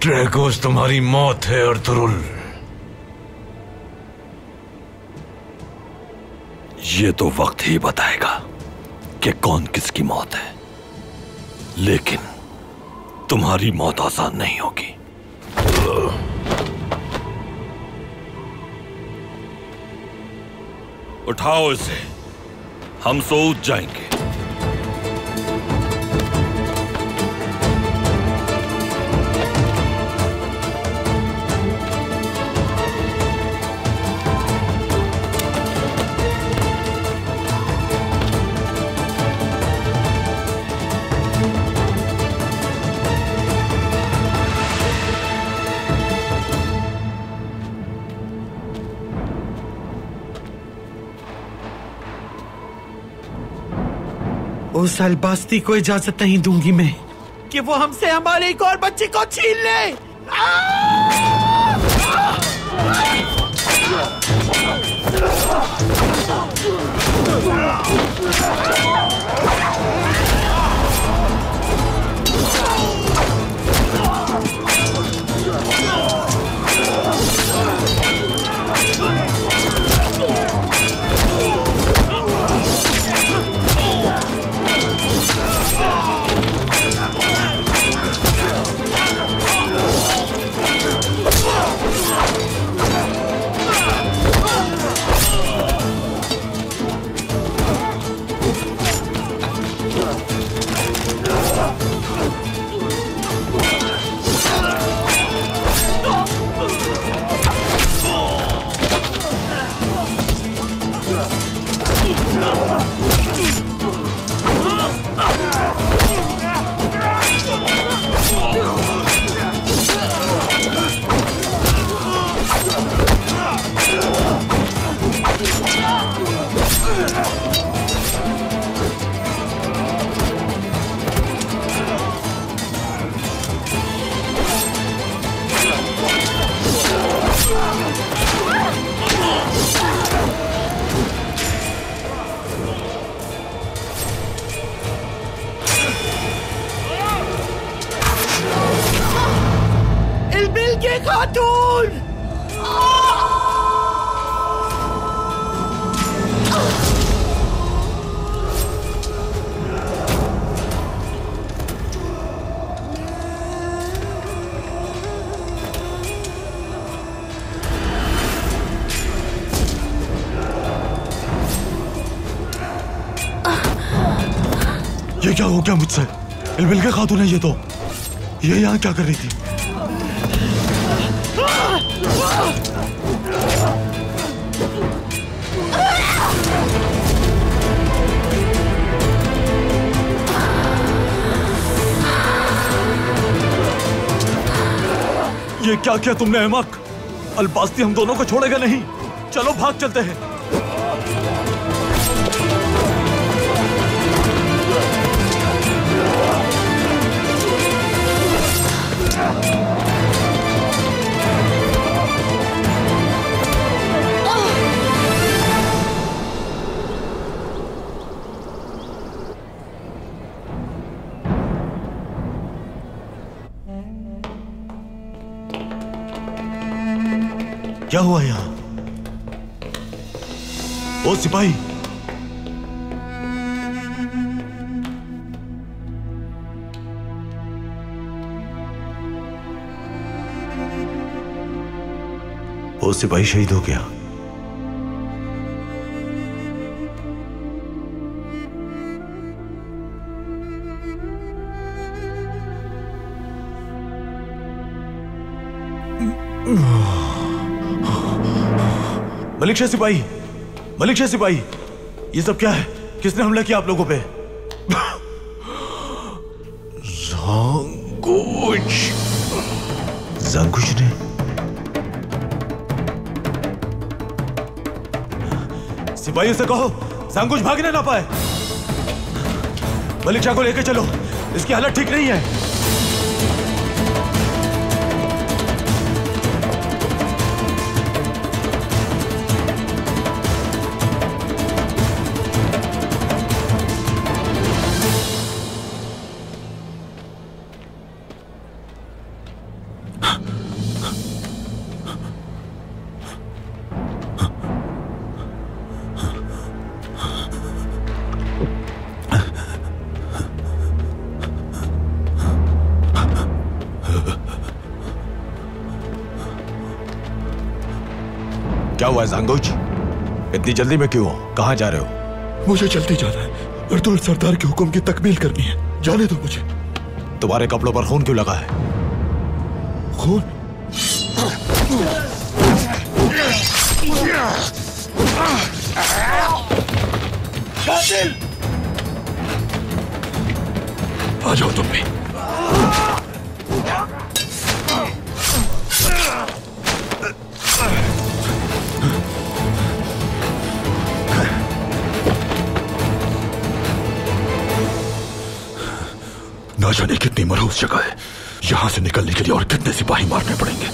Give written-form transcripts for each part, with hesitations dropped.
ड्रैगोस तुम्हारी मौत है अर्तुरुल। ये तो वक्त ही बताएगा कि कौन किसकी मौत है, लेकिन तुम्हारी मौत आसान नहीं होगी। उठाओ इसे, हम सोच जाएंगे। उस अलबास्ती को इजाजत नहीं दूंगी मैं कि वो हमसे हमारे एक और बच्चे को छीन ले। खातून! ये क्या हो गया मुझसे? इल्बिल के खातून है ये तो। ये यहाँ क्या कर रही थी? ये क्या किया तुमने अहमक? अलबास्ती हम दोनों को छोड़ेगा नहीं। चलो भाग चलते हैं। क्या हुआ यहां? ओ सिपाही, वो सिपाही शहीद हो गया। मलिक शाह सिपाही, मलिक शाह सिपाही, ये सब क्या है? किसने हमला किया आप लोगों पे? ज़ांगुश ने? सिपाही से कहो ज़ांगुश भागने ना पाए। मलिक शाह को लेकर चलो, इसकी हालत ठीक नहीं है। हुआ है जांगुच? इतनी जल्दी में क्यों हो? कहाँ जा रहे हो? मुझे जल्दी जाना है। अर्तुल सरदार के हुक्म की तकमील करनी है। जाने दो मुझे। तुम्हारे कपड़ों पर खून क्यों लगा है? खून? आ जाओ तुम भी। ना जाने कितनी मरहूस जगह है। यहां से निकलने के लिए और कितने सिपाही मारने पड़ेंगे।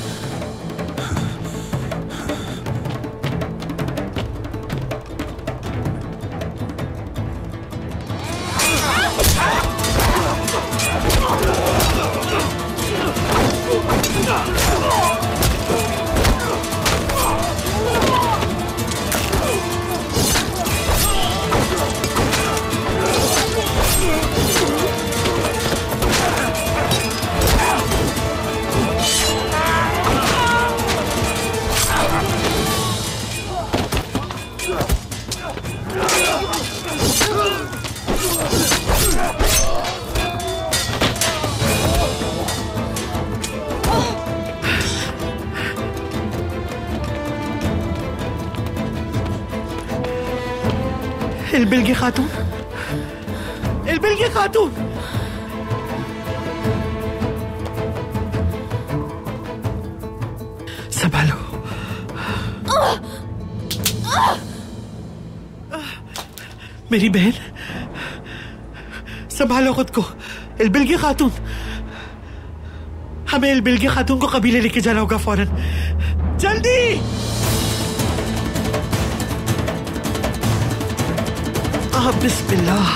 इल्बिल्गी खातून, इल्बिल्गी खातून, संभालो। मेरी बहन, संभालो खुद को। इल्बिल्गी खातून, हमें इल्बिल्गी खातून को कबीले लेके जाना होगा फौरन, जल्दी। बिस्मिल्लाह।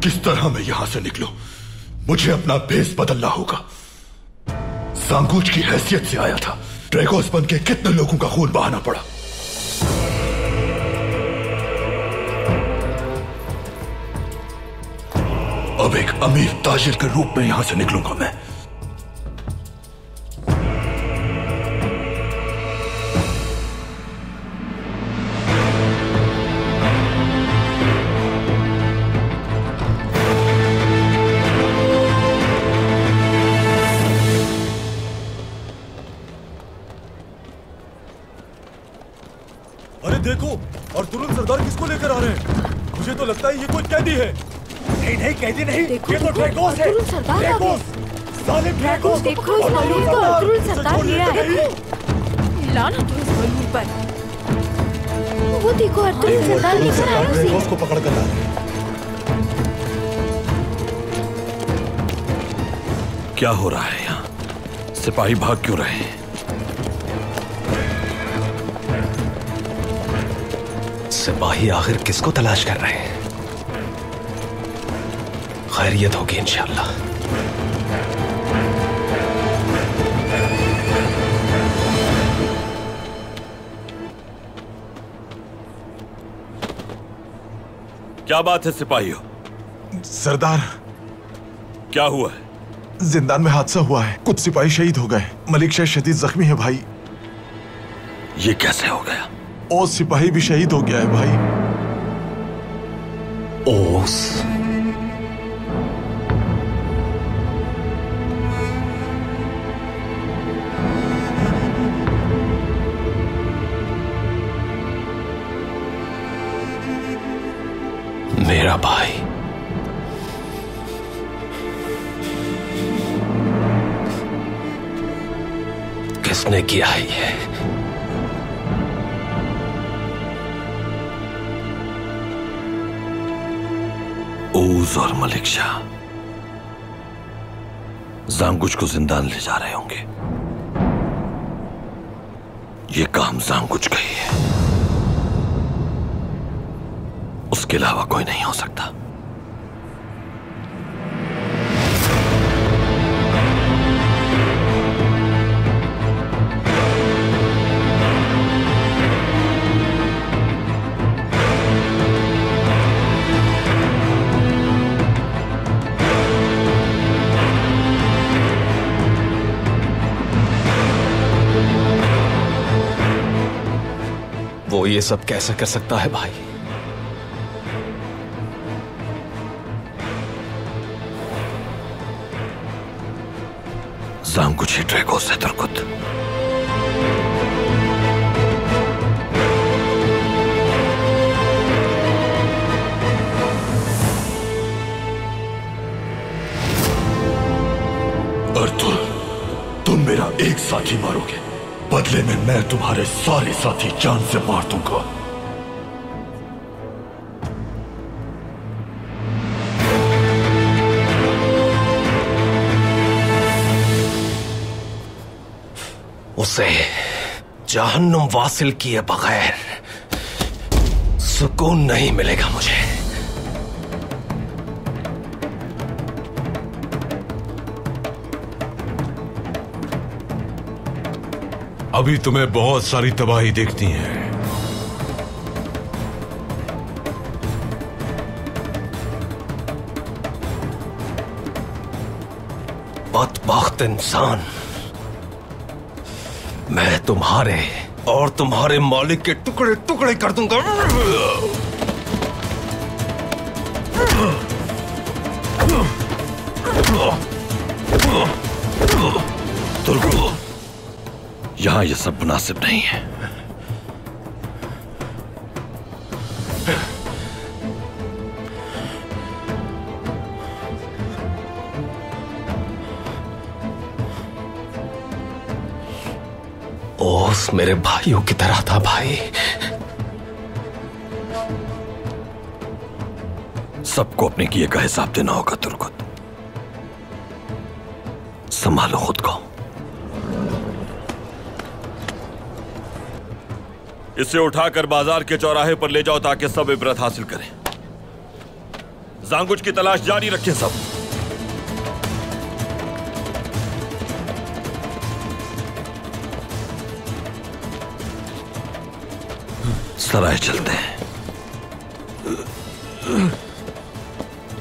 किस तरह मैं यहां से निकलूं? मुझे अपना भेस बदलना होगा। सांगूच की हैसियत से आया था। ड्रैगोस बन के कितने लोगों का खून बहाना पड़ा। अब एक अमीर ताजिर के रूप में यहां से निकलूंगा मैं। अरे देखो, और तुरंत सरदार किसको लेकर आ रहे हैं? मुझे तो लगता है ये कोई कैदी है। नहीं नहीं, कैदी नहीं, ये तो ड्रैगोस है। ड्रैगोस, जालिम ड्रैगोस। देखो इस बलून को अर्तुल सरदार ले रहा है। लानत हो इस बलून पर। वो देखो अर्तुल सरदार लेकर आए उसे। ड्रैगोस को पकड़ कर ला रहे हैं। क्या हो रहा है यहाँ? सिपाही भाग क्यों रहे हैं? सिपाही आखिर किसको तलाश कर रहे हैं? खैरियत होगी इंशाअल्लाह। क्या बात है सिपाहियों? सरदार, क्या हुआ है? जिंदान में हादसा हुआ है। कुछ सिपाही शहीद हो गए। मलिक शाह शदीद जख्मी है भाई। ये कैसे हो गया? ओस सिपाही भी शहीद हो गया है भाई। ओस? मेरा भाई। किसने किया है ये? ओस और मलिक शाह जांगुच को जिंदान ले जा रहे होंगे। ये काम जांगुच का ही है, उसके अलावा कोई नहीं हो सकता। वो ये सब कैसे कर सकता है भाई? सांगुची ड्रैगोस है तुर्कुत। अर्तुल, तुम मेरा एक साथी मारोगे, बदले में मैं तुम्हारे सारे साथी जान से मार दूंगा। उसे जहन्नुम वासिल किए बगैर सुकून नहीं मिलेगा मुझे। अभी तुम्हें बहुत सारी तबाही देखती है। बदबख्त इंसान, मैं तुम्हारे और तुम्हारे मालिक के टुकड़े टुकड़े कर दूंगा। तुर्को, यहां यह सब मुनासिब नहीं है। ओस मेरे भाइयों की तरह था भाई। सबको अपने किए का हिसाब देना होगा तुर्कुत। संभालो खुद को। इसे उठाकर बाजार के चौराहे पर ले जाओ ताकि सब इबरत हासिल करें। जांगुच की तलाश जारी रखें सब। सराय चलते हैं।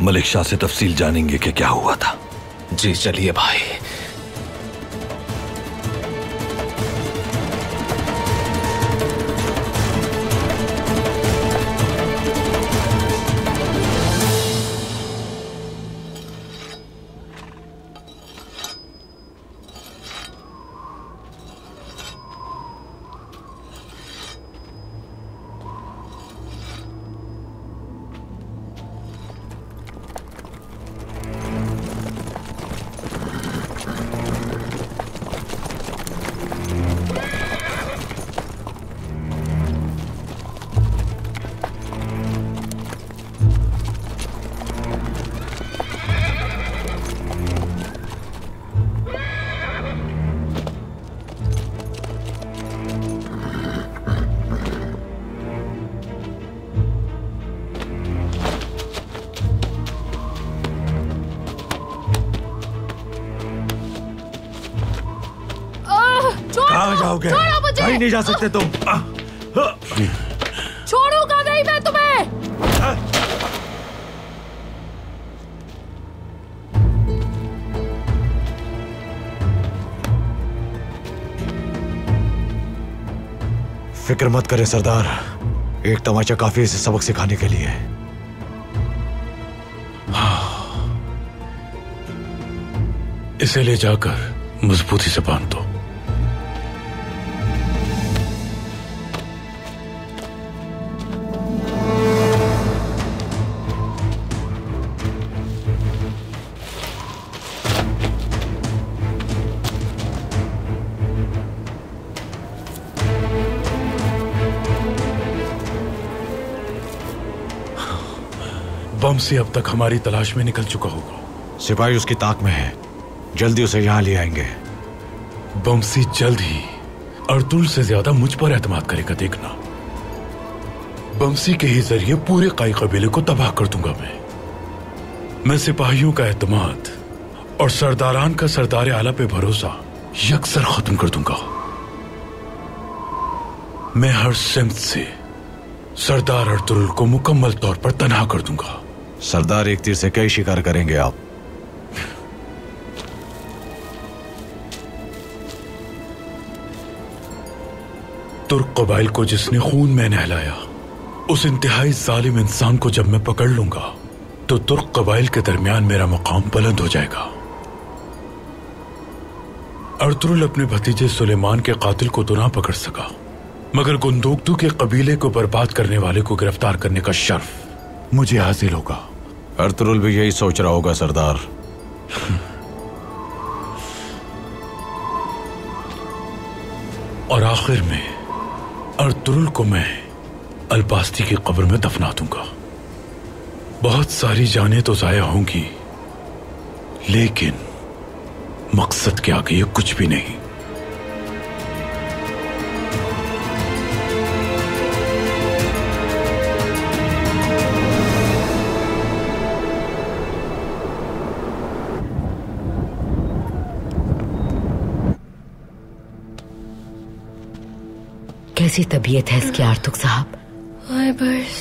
मलिक शाह से तफसील जानेंगे कि क्या हुआ था। जी चलिए भाई। कहाँ जाओगे? कहीं नहीं जा सकते तुम। छोड़ूंगा नहीं मैं तुम्हें। फिक्र मत करें सरदार, एक तमाचा काफी है इसे सबक सिखाने के लिए। इसे ले जाकर मजबूती से बांध दो। बमसी अब तक हमारी तलाश में निकल चुका होगा। सिपाही उसकी ताक में है, जल्दी उसे यहां ले आएंगे। बमसी जल्द ही अर्तुल से ज्यादा मुझ पर एतमाद करेगा, देखना। बमसी के ही जरिए पूरे काई कबीले को तबाह कर दूंगा मैं सिपाहियों का एतमाद और सरदारान का सरदार आला पे भरोसा यकसर खत्म कर दूंगा। मैं हर सिमत से सरदार अर्तुल को मुकम्मल तौर पर तनहा कर दूंगा। सरदार, एक तीर से कई शिकार करेंगे आप। तुर्क कबाइल को जिसने खून में नहलाया, उस इंतहाई जालिम इंसान को जब मैं पकड़ लूंगा तो तुर्क कबाइल के दरमियान मेरा मकाम बुलंद हो जाएगा। अर्तुरुल अपने भतीजे सुलेमान के कातिल को तो ना पकड़ सका, मगर गुंदोकतू के कबीले को बर्बाद करने वाले को गिरफ्तार करने का शर्फ मुझे हासिल होगा। अर्तुरुल भी यही सोच रहा होगा सरदार। और आखिर में अर्तुरुल को मैं अलबास्ती की कब्र में दफना दूंगा। बहुत सारी जानें तो जाया होंगी, लेकिन मकसद के आगे ये कुछ भी नहीं। कैसी तबीयत है इसकी आर्तुक साहब? बस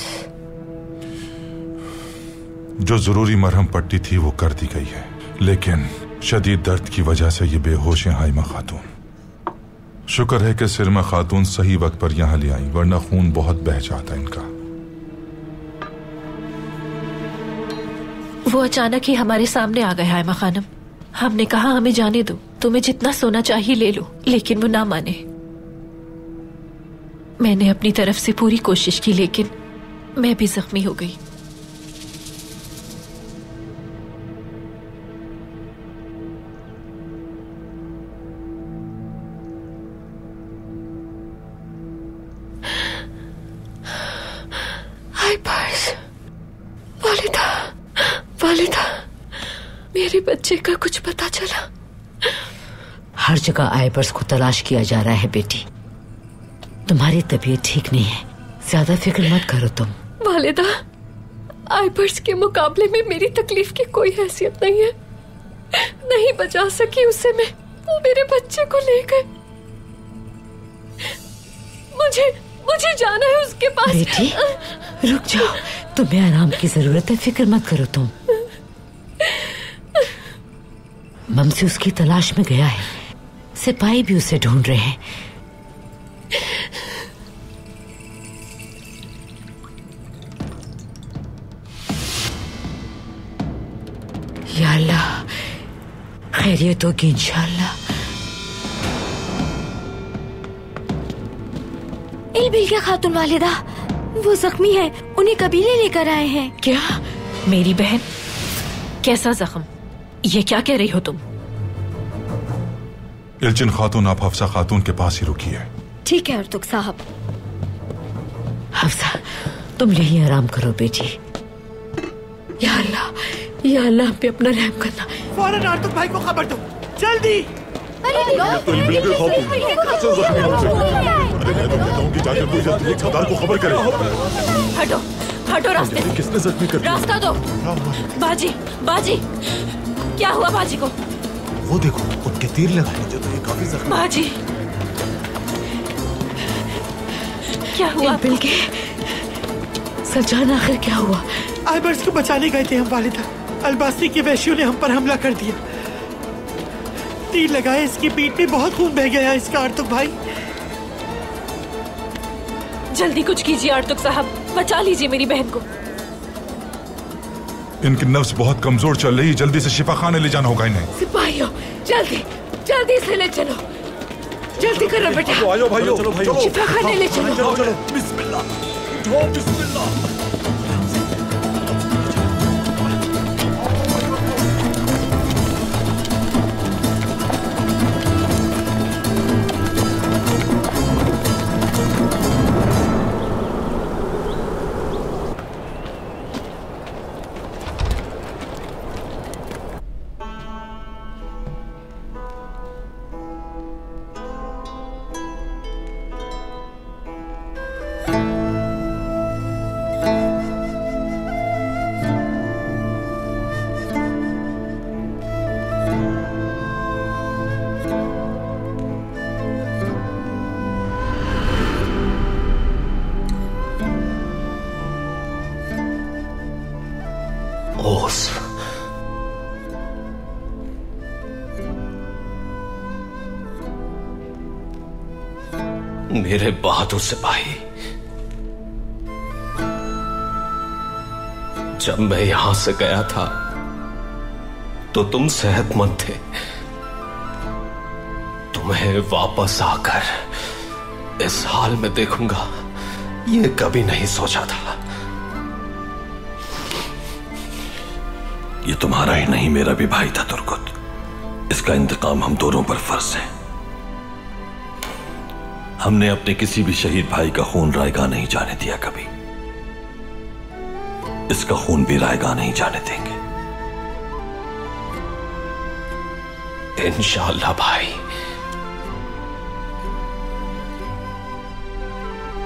जो जरूरी मरहम पट्टी थी वो कर दी गई है, लेकिन शदीद दर्द की वजह से ये बेहोश हैं हाइमा खातून। शुक्र है कि सिरमा खातून सही वक्त पर यहाँ ले आई, वरना खून बहुत बह जाता इनका। वो अचानक ही हमारे सामने आ गए हाइमा खानम। हमने कहा हमें जाने दो, तुम्हें जितना सोना चाहिए ले लो, लेकिन वो ना माने। मैंने अपनी तरफ से पूरी कोशिश की, लेकिन मैं भी जख्मी हो गई। वालिदा, मेरे बच्चे का कुछ पता चला? हर जगह आइबर्स को तलाश किया जा रहा है बेटी। तुम्हारी तबीयत ठीक नहीं है, ज्यादा फिक्र मत करो तुम। वालिदा, आइबर्स के मुकाबले में मेरी तकलीफ की कोई हैसियत नहीं है। नहीं बचा सकी उसे मैं, वो मेरे बच्चे को ले गए। मुझे जाना है उसके पास। बेटी रुक जाओ, तुम्हें आराम की जरूरत है, फिक्र मत करो तुम। ममसी उसकी तलाश में गया है, सिपाही भी उसे ढूंढ रहे हैं। या अल्लाह, खैरियत होगी इंशाअल्लाह। इलबिल क्या खातून वालिदा, वो जख्मी है, उन्हें कबीले लेकर आए हैं। क्या? मेरी बहन? कैसा जख्म? ये क्या कह रही हो तुम? इल्चिन खातून, आप हफ्सा खातून के पास ही रुकिए। ठीक है अर्तुक साहब। हफ्सा, तुम यही आराम करो बेटी। या अल्लाह, या अल्लाह पे अपना रहम करना। फौरन अर्तुक भाई को खबर दो, जल्दी। सरदार को खबर करें। हटो हटो, रास्ते से। किसने जख्मी कर दिया? रास्ता दो। बाजी, क्या हुआ बाजी को? वो देखो, उनके तीर लगाए थे तो ये काफी जख्मी। बाजी, क्या हुआ? बिल के सजान, आखिर क्या हुआ? आइबर्स को बचाने गए थे हम वालिदा, अलबास्ती के वैश्यों ने हम पर हमला कर दिया। तीर लगाए, इसकी पीठ में बहुत खून बह गया इसका अर्तुक भाई। जल्दी कुछ कीजिए अर्तुक साहब, बचा लीजिए मेरी बहन को। इनकी नफ्स बहुत कमजोर चल रही, जल्दी से शिफा खाने ले जाना होगा इन्हें। सिपाहियों, जल्दी से ले चलो, जल्दी करो बेटा। आयो भाइयों, चलो भाइयों, शिफा खाने ले चलो। चलो बिस्मिल्लाह, उठो बिस्मिल्लाह। मेरे बहादुर सिपाही, जब मैं यहां से गया था तो तुम सेहतमंद थे। तुम्हें वापस आकर इस हाल में देखूंगा, ये कभी नहीं सोचा था। ये तुम्हारा ही नहीं, मेरा भी भाई था तुर्कुत। इसका इंतकाम हम दोनों पर फर्ज है। हमने अपने किसी भी शहीद भाई का खून रायगा नहीं जाने दिया कभी। इसका खून भी रायगा नहीं जाने देंगे। इंशाअल्लाह भाई,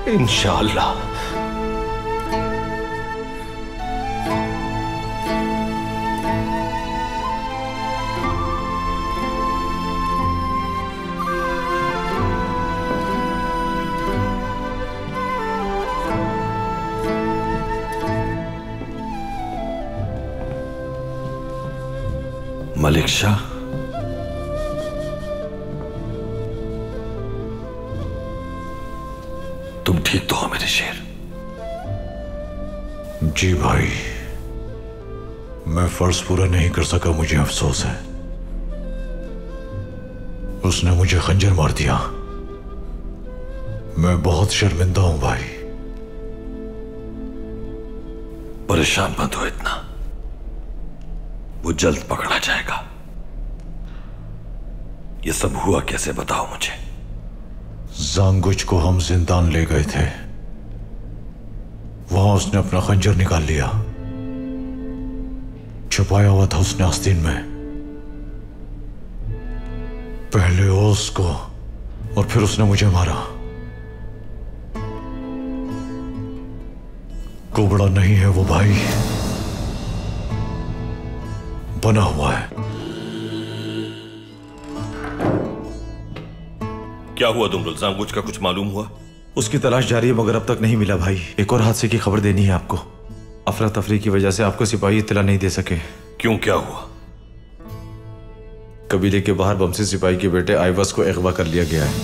इंशाअल्लाह। मलिक शाह, तुम ठीक तो हो मेरे शेर? जी भाई, मैं फर्ज पूरा नहीं कर सका, मुझे अफसोस है। उसने मुझे खंजर मार दिया। मैं बहुत शर्मिंदा हूं भाई। परेशान मत हो इतना, वो जल्द पकड़ा जाएगा। ये सब हुआ कैसे, बताओ मुझे। जांगुच को हम जिंदान ले गए थे। वहां उसने अपना खंजर निकाल लिया। छुपाया हुआ था उसने आस्तीन में। पहले ओस को और फिर उसने मुझे मारा। कुबड़ा नहीं है वो भाई, बना हुआ है। क्या हुआ दुमरुल? जांगुच का कुछ मालूम हुआ? उसकी तलाश जारी है मगर अब तक नहीं मिला भाई। एक और हादसे की खबर देनी है आपको। अफरा तफरी की वजह से आपको सिपाही इत्तला नहीं दे सके। क्यों, क्या हुआ? कबीले के बाहर बमसी सिपाही के बेटे आइवस को अगवा कर लिया गया है।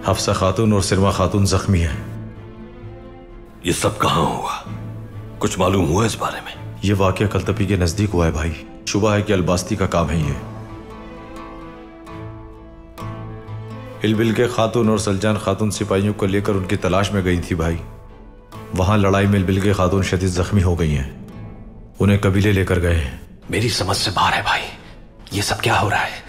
हफ्सा खातून और सिरमा खातून जख्मी है। ये सब कहां हुआ? कुछ मालूम हुआ इस बारे में? यह वाकया कलतपी के नजदीक हुआ है भाई। शुबा है कि अलबास्ती का काम है ये। हिलबिल के खातून और सलजान खातून सिपाहियों को लेकर उनकी तलाश में गई थी भाई। वहां लड़ाई में हिलबिल के खातून शदीद जख्मी हो गई हैं। उन्हें कबीले लेकर गए हैं। मेरी समझ से बाहर है भाई, ये सब क्या हो रहा है?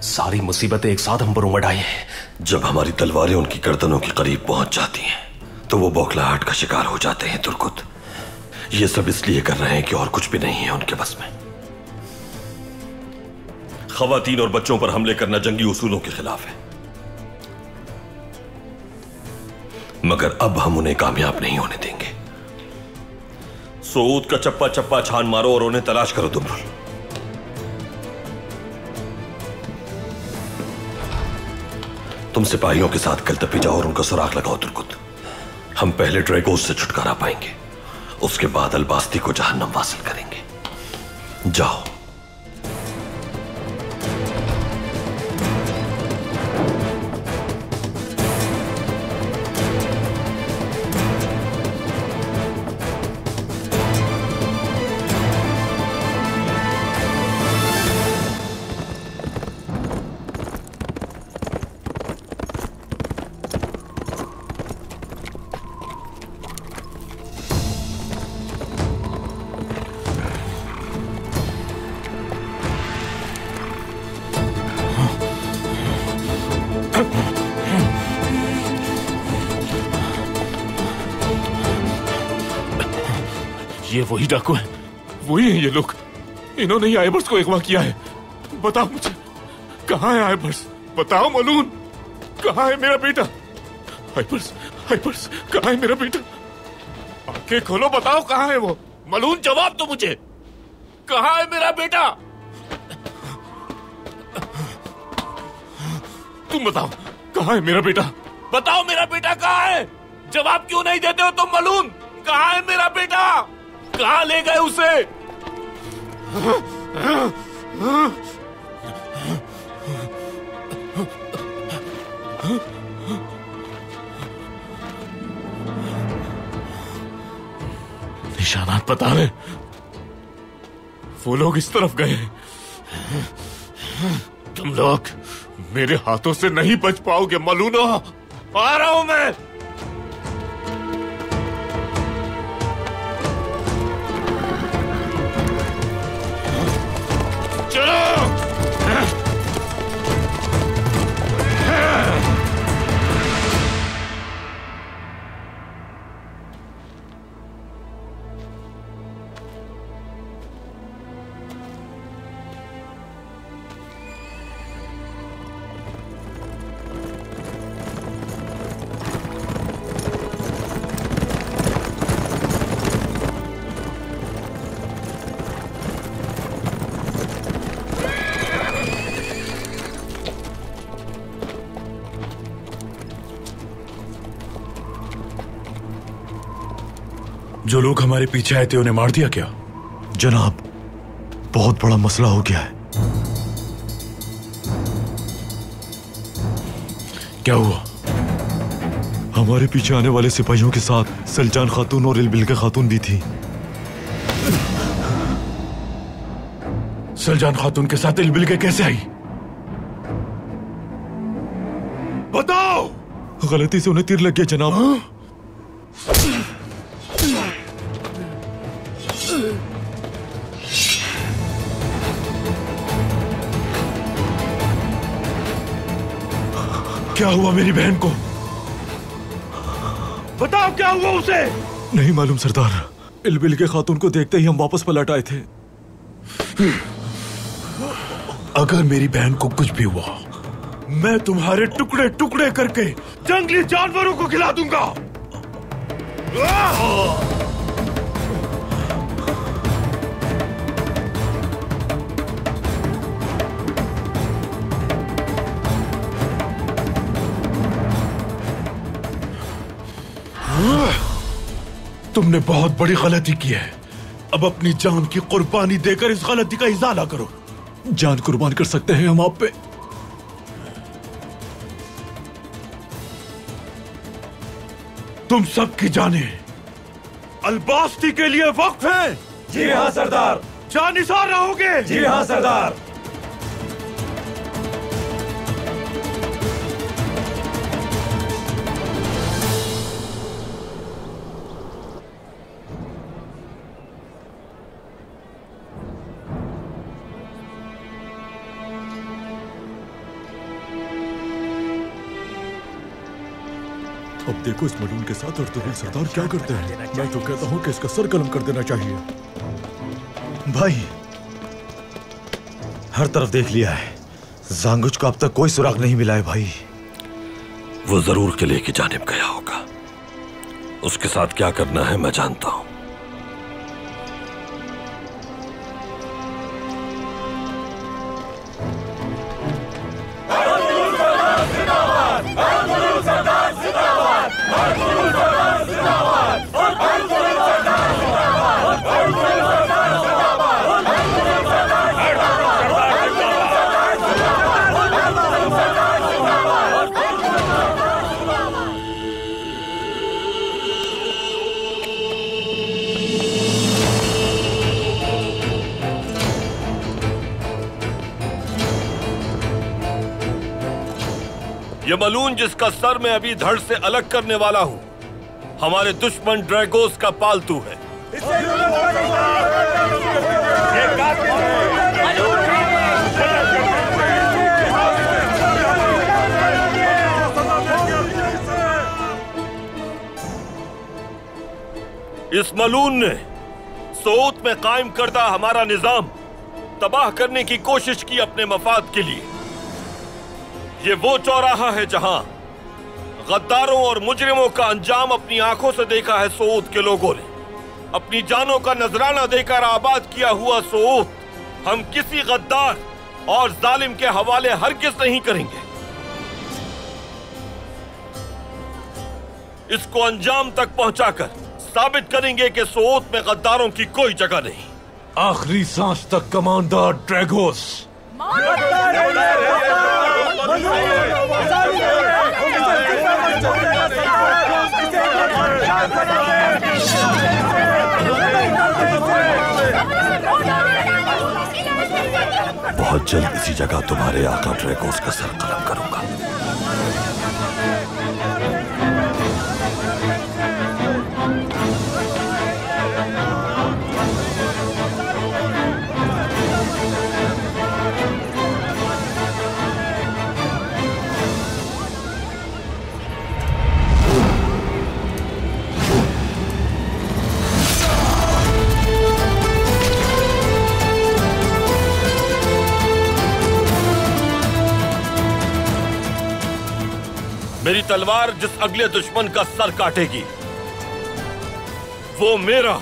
सारी मुसीबतें एक साथ हम पर उमड़ आई हैं। जब हमारी तलवारें उनकी गर्दनों के करीब पहुंच जाती हैं तो वो बौखलाहट का शिकार हो जाते हैं तुर्कुत। ये सब इसलिए कर रहे हैं कि और कुछ भी नहीं है उनके बस में। खवातीन और बच्चों पर हमले करना जंगी उसूलों के खिलाफ है, मगर अब हम उन्हें कामयाब नहीं होने देंगे। सऊद का चप्पा चप्पा छान मारो और उन्हें तलाश करो दुमरुल। तुम सिपाहियों के साथ कलतपी जाओ और उनका सुराग लगाओ तुर्कुत। हम पहले ड्रैगोस से छुटकारा पाएंगे, उसके बाद अलबास्ती को जहन्नम वासिल करेंगे। जाओ। ये वही डाकू है, वही है ये लोग। इन्होंने ही आइबर्स को अगवा किया है। बताओ मुझे, कहाँ है आइबर्स? बताओ मलून, कहाँ है मेरा बेटा? आइबर्स, आइबर्स, कहाँ है मेरा बेटा? आंखें खोलो, बताओ कहाँ है वो? मलून, जवाब दो मुझे, कहाँ है मेरा बेटा? तुम बताओ, कहाँ है मेरा बेटा? बताओ मेरा बेटा कहाँ है? जवाब क्यों नहीं देते हो तुम मलून? कहाँ है मेरा बेटा? कहाँ ले गए उसे? पता है वो लोग इस तरफ गए। तुम लोग मेरे हाथों से नहीं बच पाओगे मलूनो। आ रहा हूं मैं। चलो। जो लोग हमारे पीछे आए थे उन्हें मार दिया क्या? जनाब, बहुत बड़ा मसला हो गया है। क्या हुआ? हमारे पीछे आने वाले सिपाहियों के साथ सलजान खातून और इलबिल्के खातून भी थी। सलजान खातून के साथ इलबिल्के कैसे आई? बताओ। गलती से उन्हें तीर लग गया जनाब। क्या हुआ मेरी बहन को? बताओ क्या हुआ उसे? नहीं मालूम सरदार। इलबिल्के खातून को देखते ही हम वापस पलट आए थे। अगर मेरी बहन को कुछ भी हुआ, मैं तुम्हारे टुकड़े टुकड़े करके जंगली जानवरों को खिला दूंगा। तुमने बहुत बड़ी गलती की है। अब अपनी जान की कुर्बानी देकर इस गलती का इजाला करो। जान कुर्बान कर सकते हैं हम आप पे। तुम सबकी जाने अलबास्ती के लिए वक्फ है। जी हाँ सरदार। जानिसार रहोगे। जी हाँ सरदार। अब देखो इस मलून के साथ अर्तुगरुल सरदार क्या करते हैं। मैं तो कहता हूँ कि इसका सर कलम कर देना चाहिए। भाई, हर तरफ देख लिया है, जांगुच को अब तक कोई सुराग नहीं मिला है भाई। वो जरूर किले की जानिब गया होगा। उसके साथ क्या करना है मैं जानता हूं। ये मलून जिसका सर मैं अभी धड़ से अलग करने वाला हूं, हमारे दुश्मन ड्रैगोस का पालतू है। इस मलून ने सोत में कायम करदा हमारा निजाम तबाह करने की कोशिश की अपने मफाद के लिए। ये वो चौराहा है जहां गद्दारों और मुजरिमों का अंजाम अपनी आंखों से देखा है सोत के लोगों ने। अपनी जानों का नजराना देकर आबाद किया हुआ सोत हम किसी गद्दार और जालिम के हवाले हरगिज नहीं करेंगे। इसको अंजाम तक पहुंचाकर साबित करेंगे कि सोत में गद्दारों की कोई जगह नहीं। आखिरी सांस तक कमांडर ड्रैगोस। बहुत जल्द इसी जगह तुम्हारे आका ड्रैगोस का सर कलम करूंगा। मेरी तलवार जिस अगले दुश्मन का सर काटेगी वो मेरा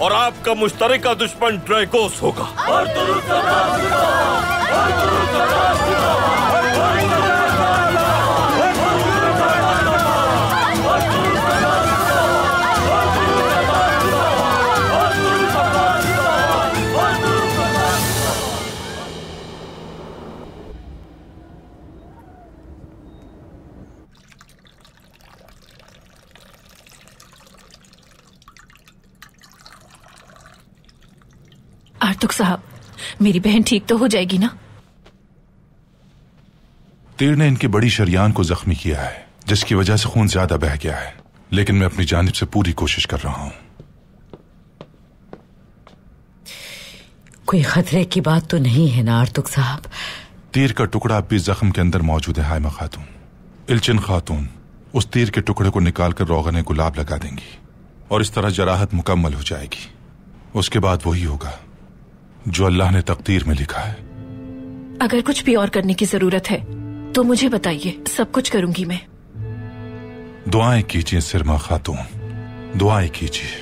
और आपका मुश्तरका दुश्मन ड्रैगोस होगा। आर्तुक साहब, मेरी बहन ठीक तो हो जाएगी ना? तीर ने इनकी बड़ी शरियान को जख्मी किया है, जिसकी वजह से खून ज्यादा बह गया है, लेकिन मैं अपनी जानिब से पूरी कोशिश कर रहा हूं। कोई खतरे की बात तो नहीं है ना आर्तुक साहब? तीर का टुकड़ा अब भी जख्म के अंदर मौजूद है हाइमा खातून। इल्चिन खातून उस तीर के टुकड़े को निकालकर रोगन गुलाब लगा देंगी और इस तरह जराहत मुकम्मल हो जाएगी। उसके बाद वही होगा जो अल्लाह ने तकदीर में लिखा है। अगर कुछ भी और करने की जरूरत है तो मुझे बताइए, सब कुछ करूंगी मैं। दुआएं कीजिए सिरमा खातून, दुआएं कीजिए।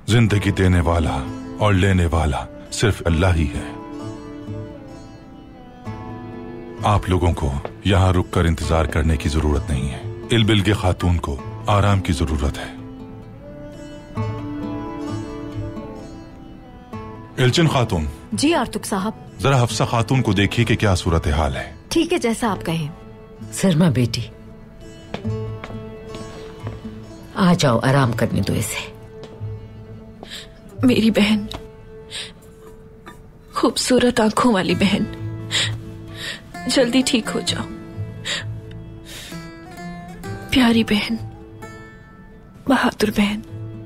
जिंदगी देने वाला और लेने वाला सिर्फ अल्लाह ही है। आप लोगों को यहां रुककर इंतजार करने की जरूरत नहीं है। इल्बिल के खातून को आराम की जरूरत है। इल्चिन खातून। जी आर्तुक साहब। जरा हफ्सा खातून को देखिए कि क्या सूरत हाल है। ठीक है, जैसा आप कहें। सरमा बेटी, आ जाओ, आराम करने दो इसे। मेरी बहन, खूबसूरत आंखों वाली बहन, जल्दी ठीक हो जाओ। प्यारी बहन, बहादुर बहन।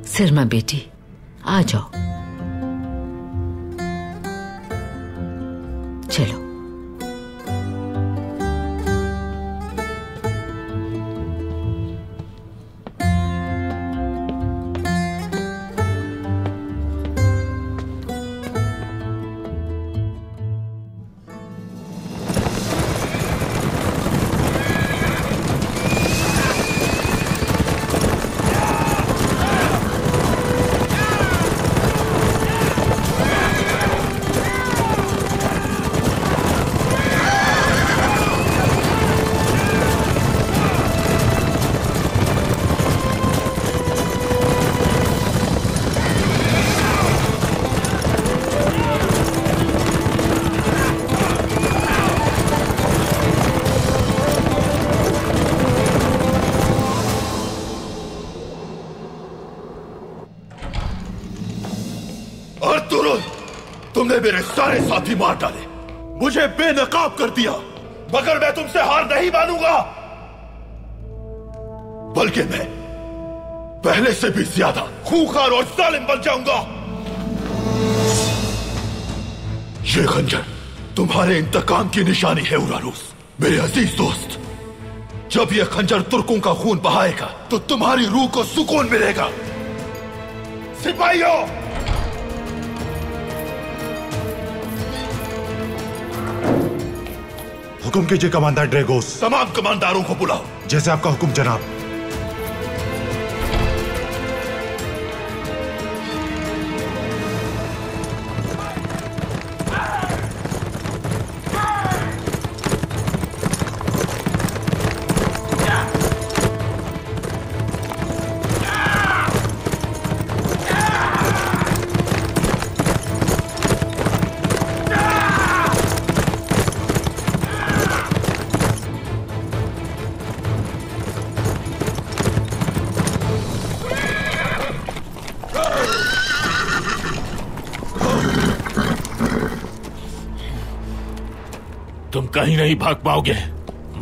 सरमा बेटी, आ जाओ, चलो। तुमने मेरे सारे साथी मार डाले, मुझे बेनकाब कर दिया, मगर मैं तुमसे हार नहीं मानूंगा, बल्कि मैं पहले से भी ज्यादा खूंखार और जालिम बन जाऊंगा। ये खंजर तुम्हारे इंतकाम की निशानी है उरानूस, मेरे अजीज दोस्त। जब यह खंजर तुर्कों का खून बहाएगा तो तुम्हारी रूह को सुकून मिलेगा। सिपाहियों, हुक्म कीजिए कमांडर ड्रैगोस। तमाम कमांडरों को बुलाओ। जैसे आपका हुक्म जनाब। तुम कहीं नहीं भाग पाओगे।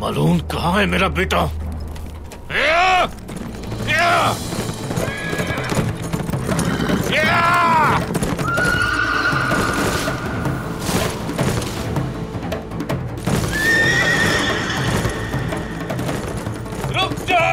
मलून कहाँ है मेरा बेटा? रुक जाओ!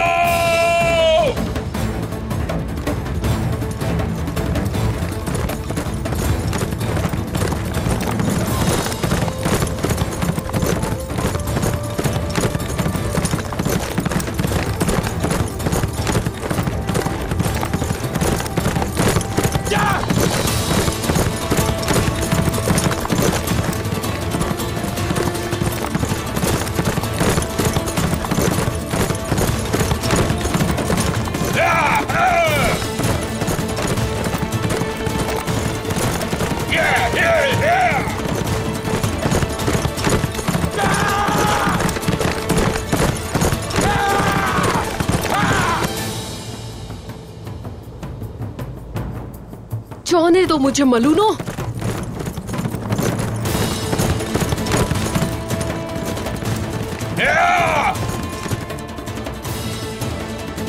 जाने दो मुझे मलूनो।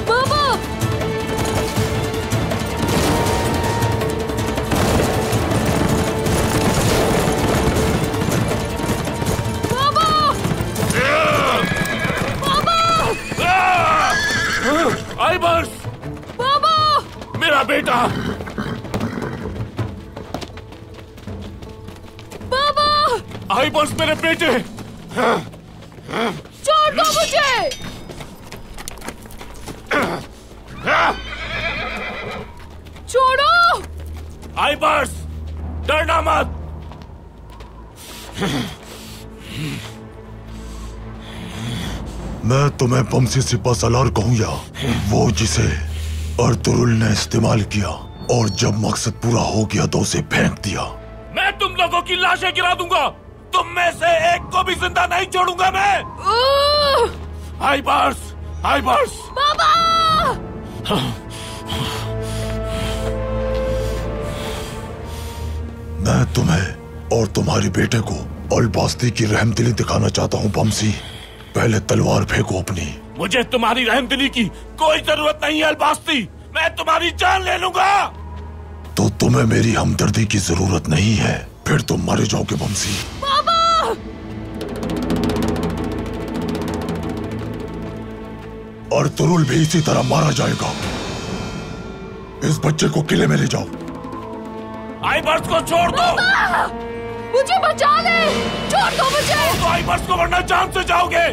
बाबा! बाबा! बाबा! आइबर्स! बाबा! मेरा बेटा! आइबर्स मेरे बेटे! छोड़ दो मुझे! छोड़ो! आइबर्स! डरना मत! मैं तुम्हें बमसी सिपा सलार कहूंगा, वो जिसे अर्तुरुल ने इस्तेमाल किया और जब मकसद पूरा हो गया तो उसे फेंक दिया। मैं तुम लोगों की लाशें गिरा दूंगा। तुम में से एक को भी जिंदा नहीं छोड़ूंगा मैं। आइबर्स! आइबर्स! बाबा! मैं तुम्हें और तुम्हारे बेटे को अल्बास्ती की रहमदिली दिखाना चाहता हूँ बमसी। पहले तलवार फेंको अपनी। मुझे तुम्हारी रहमदिली की कोई जरूरत नहीं है अल्बास्ती। मैं तुम्हारी जान ले लूंगा। तो तुम्हें मेरी हमदर्दी की जरूरत नहीं है, फिर तुम मरे जाओगे बमसी। बाबा! अर्तुरुल भी इसी तरह मारा जाएगा। इस बच्चे को किले में ले जाओ। आइबर्स को छोड़ दो। मुझे बचा ले। छोड़ दो मुझे। तो आइबर्स को वरना जान से जाओगे।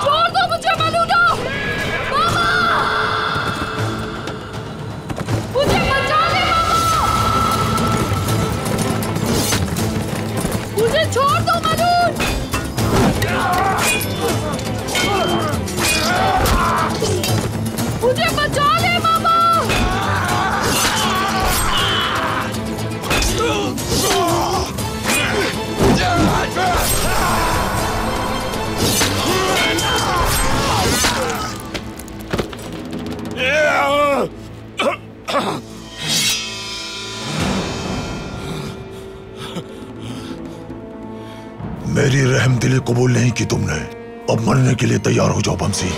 छोड़ दो मुझे मलूनो। मामा! मुझे बचा ले मामा। मुझे छोड़ दो मलून। मुझे बचा ले मामा। मेरी रहमदिली कबूल नहीं की तुमने। अब मरने के लिए तैयार हो जाओ बमसी।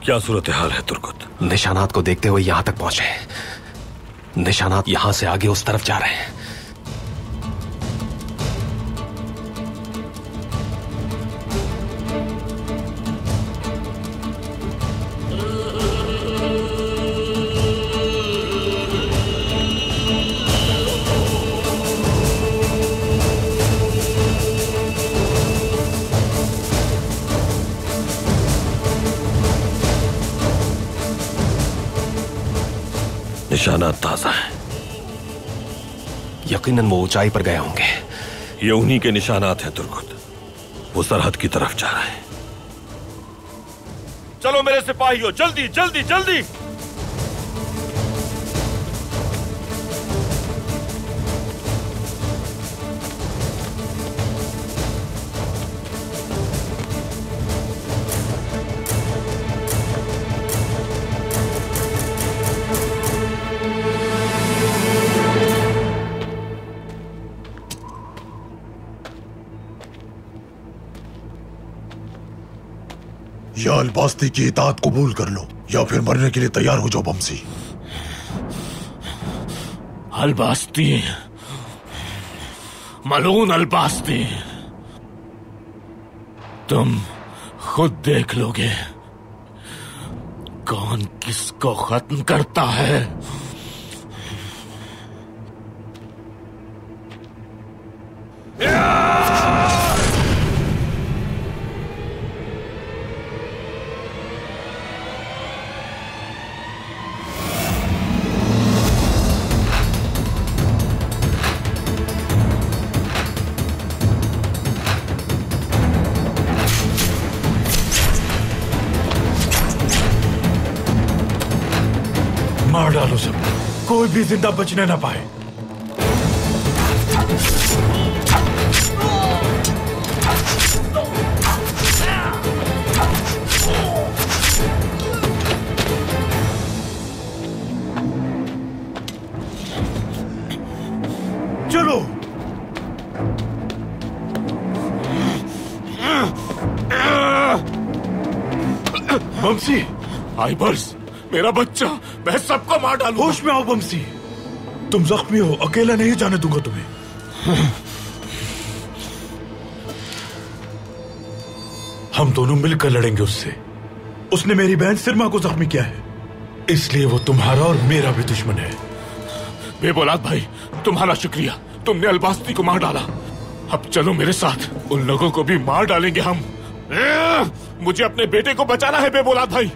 क्या सूरत हाल है तुर्कुत? निशानात को देखते हुए यहां तक पहुंचे। निशानात यहां से आगे उस तरफ जा रहे हैं। निशानात ताजा हैं। यकीनन वो ऊंचाई पर गए होंगे। ये उन्हीं के निशानात हैं तुर्कुत। वो सरहद की तरफ जा रहे हैं। चलो मेरे सिपाहियों, जल्दी जल्दी जल्दी। या अल्बास्ती की इताअत कबूल कर लो या फिर मरने के लिए तैयार हो जाओ बमसी। अल्बास्ती, मलून अल्बास्ती, तुम खुद देख लोगे कौन किसको खत्म करता है। मार डालो सब, कोई भी जिंदा बचने ना पाए। चलो बमसी, आइबर्स, मेरा बच्चा, मैं सबको मार डालूंगा। होश में आओ बमसी, तुम जख्मी हो, अकेला नहीं जाने दूंगा तुम्हें। हम दोनों मिलकर लड़ेंगे उससे। उसने मेरी बहन सिरमा को जख्मी किया है, इसलिए वो तुम्हारा और मेरा भी दुश्मन है। बेबौलाद भाई, तुम्हारा शुक्रिया, तुमने अल्बास्ती को मार डाला। अब चलो मेरे साथ, उन लोगों को भी मार डालेंगे हम। मुझे अपने बेटे को बचाना है बेबौलाद भाई।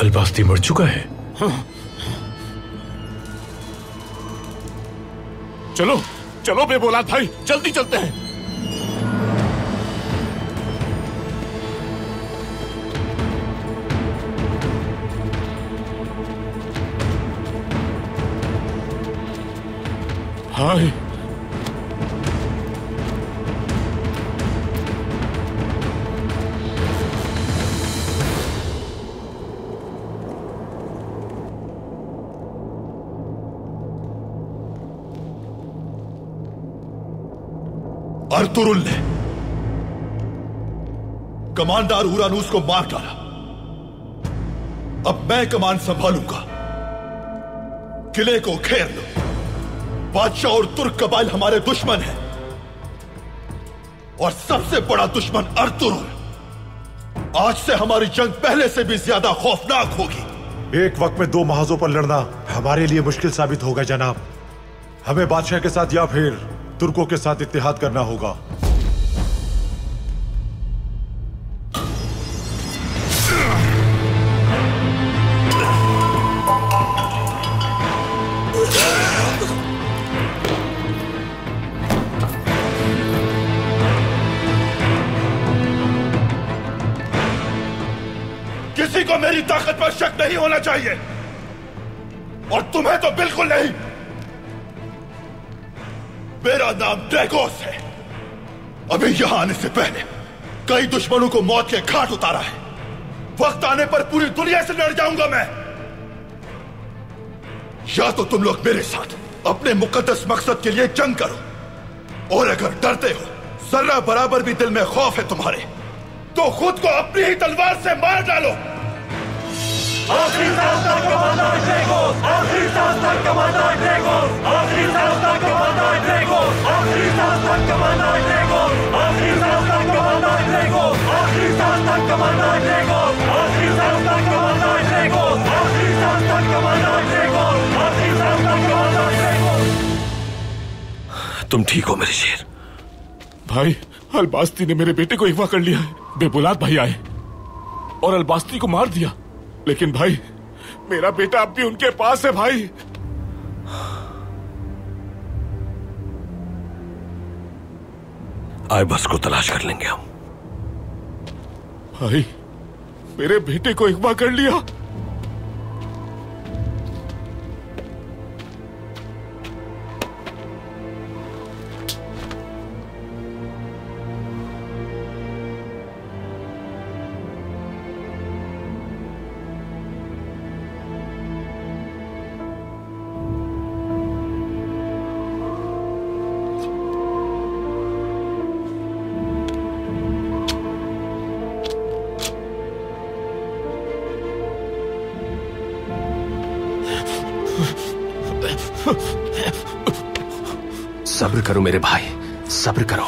अल्बास्ती मर चुका है। हाँ। चलो चलो बेबौलाद भाई, जल्दी चलते हैं। हाय, अर्तुरुल ने कमांडर उरानूस को मार डाला। अब मैं कमान संभालूंगा। किले को घेर लो। बादशाह और तुर्क कबाइल हमारे दुश्मन हैं और सबसे बड़ा दुश्मन अर्तुरुल। आज से हमारी जंग पहले से भी ज्यादा खौफनाक होगी। एक वक्त में दो महाजों पर लड़ना हमारे लिए मुश्किल साबित होगा जनाब। हमें बादशाह के साथ या फिर तुर्कों के साथ इत्तेहाद करना होगा। किसी को मेरी ताकत पर शक नहीं होना चाहिए और तुम्हें तो बिल्कुल नहीं। मेरा नाम ड्रैगोस है। अभी यहां आने से पहले कई दुश्मनों को मौत के घाट उतारा है। वक्त आने पर पूरी दुनिया से लड़ जाऊंगा मैं। या तो तुम लोग मेरे साथ अपने मुकद्दस मकसद के लिए जंग करो और अगर डरते हो, जरा बराबर भी दिल में खौफ है तुम्हारे, तो खुद को अपनी ही तलवार से मार डालो। आखिरी सांस तक कमांडर ड्रैगोस, आखिरी सांस तक कमांडर ड्रैगोस, आखिरी सांस तक कमांडर ड्रैगोस, आखिरी सांस तक कमांडर ड्रैगोस, आखिरी सांस तक कमांडर ड्रैगोस, आखिरी सांस तक कमांडर ड्रैगोस, आखिरी सांस तक कमांडर ड्रैगोस, आखिरी सांस तक कमांडर ड्रैगोस, आखिरी सांस तक कमांडर ड्रैगोस। तुम ठीक हो मेरे शेर? भाई, अल्बास्ती ने मेरे बेटे को अगवा कर लिया है। बेबुलाद भाई आए और अल्बास्ती को मार दिया। लेकिन भाई, मेरा बेटा अब भी उनके पास है भाई। आइबर्स को तलाश कर लेंगे हम। भाई मेरे बेटे को अगवा कर लिया। सब्र करो मेरे भाई, सब्र करो।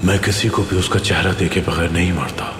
मैं किसी को भी उसका चेहरा देखे बगैर नहीं मारता।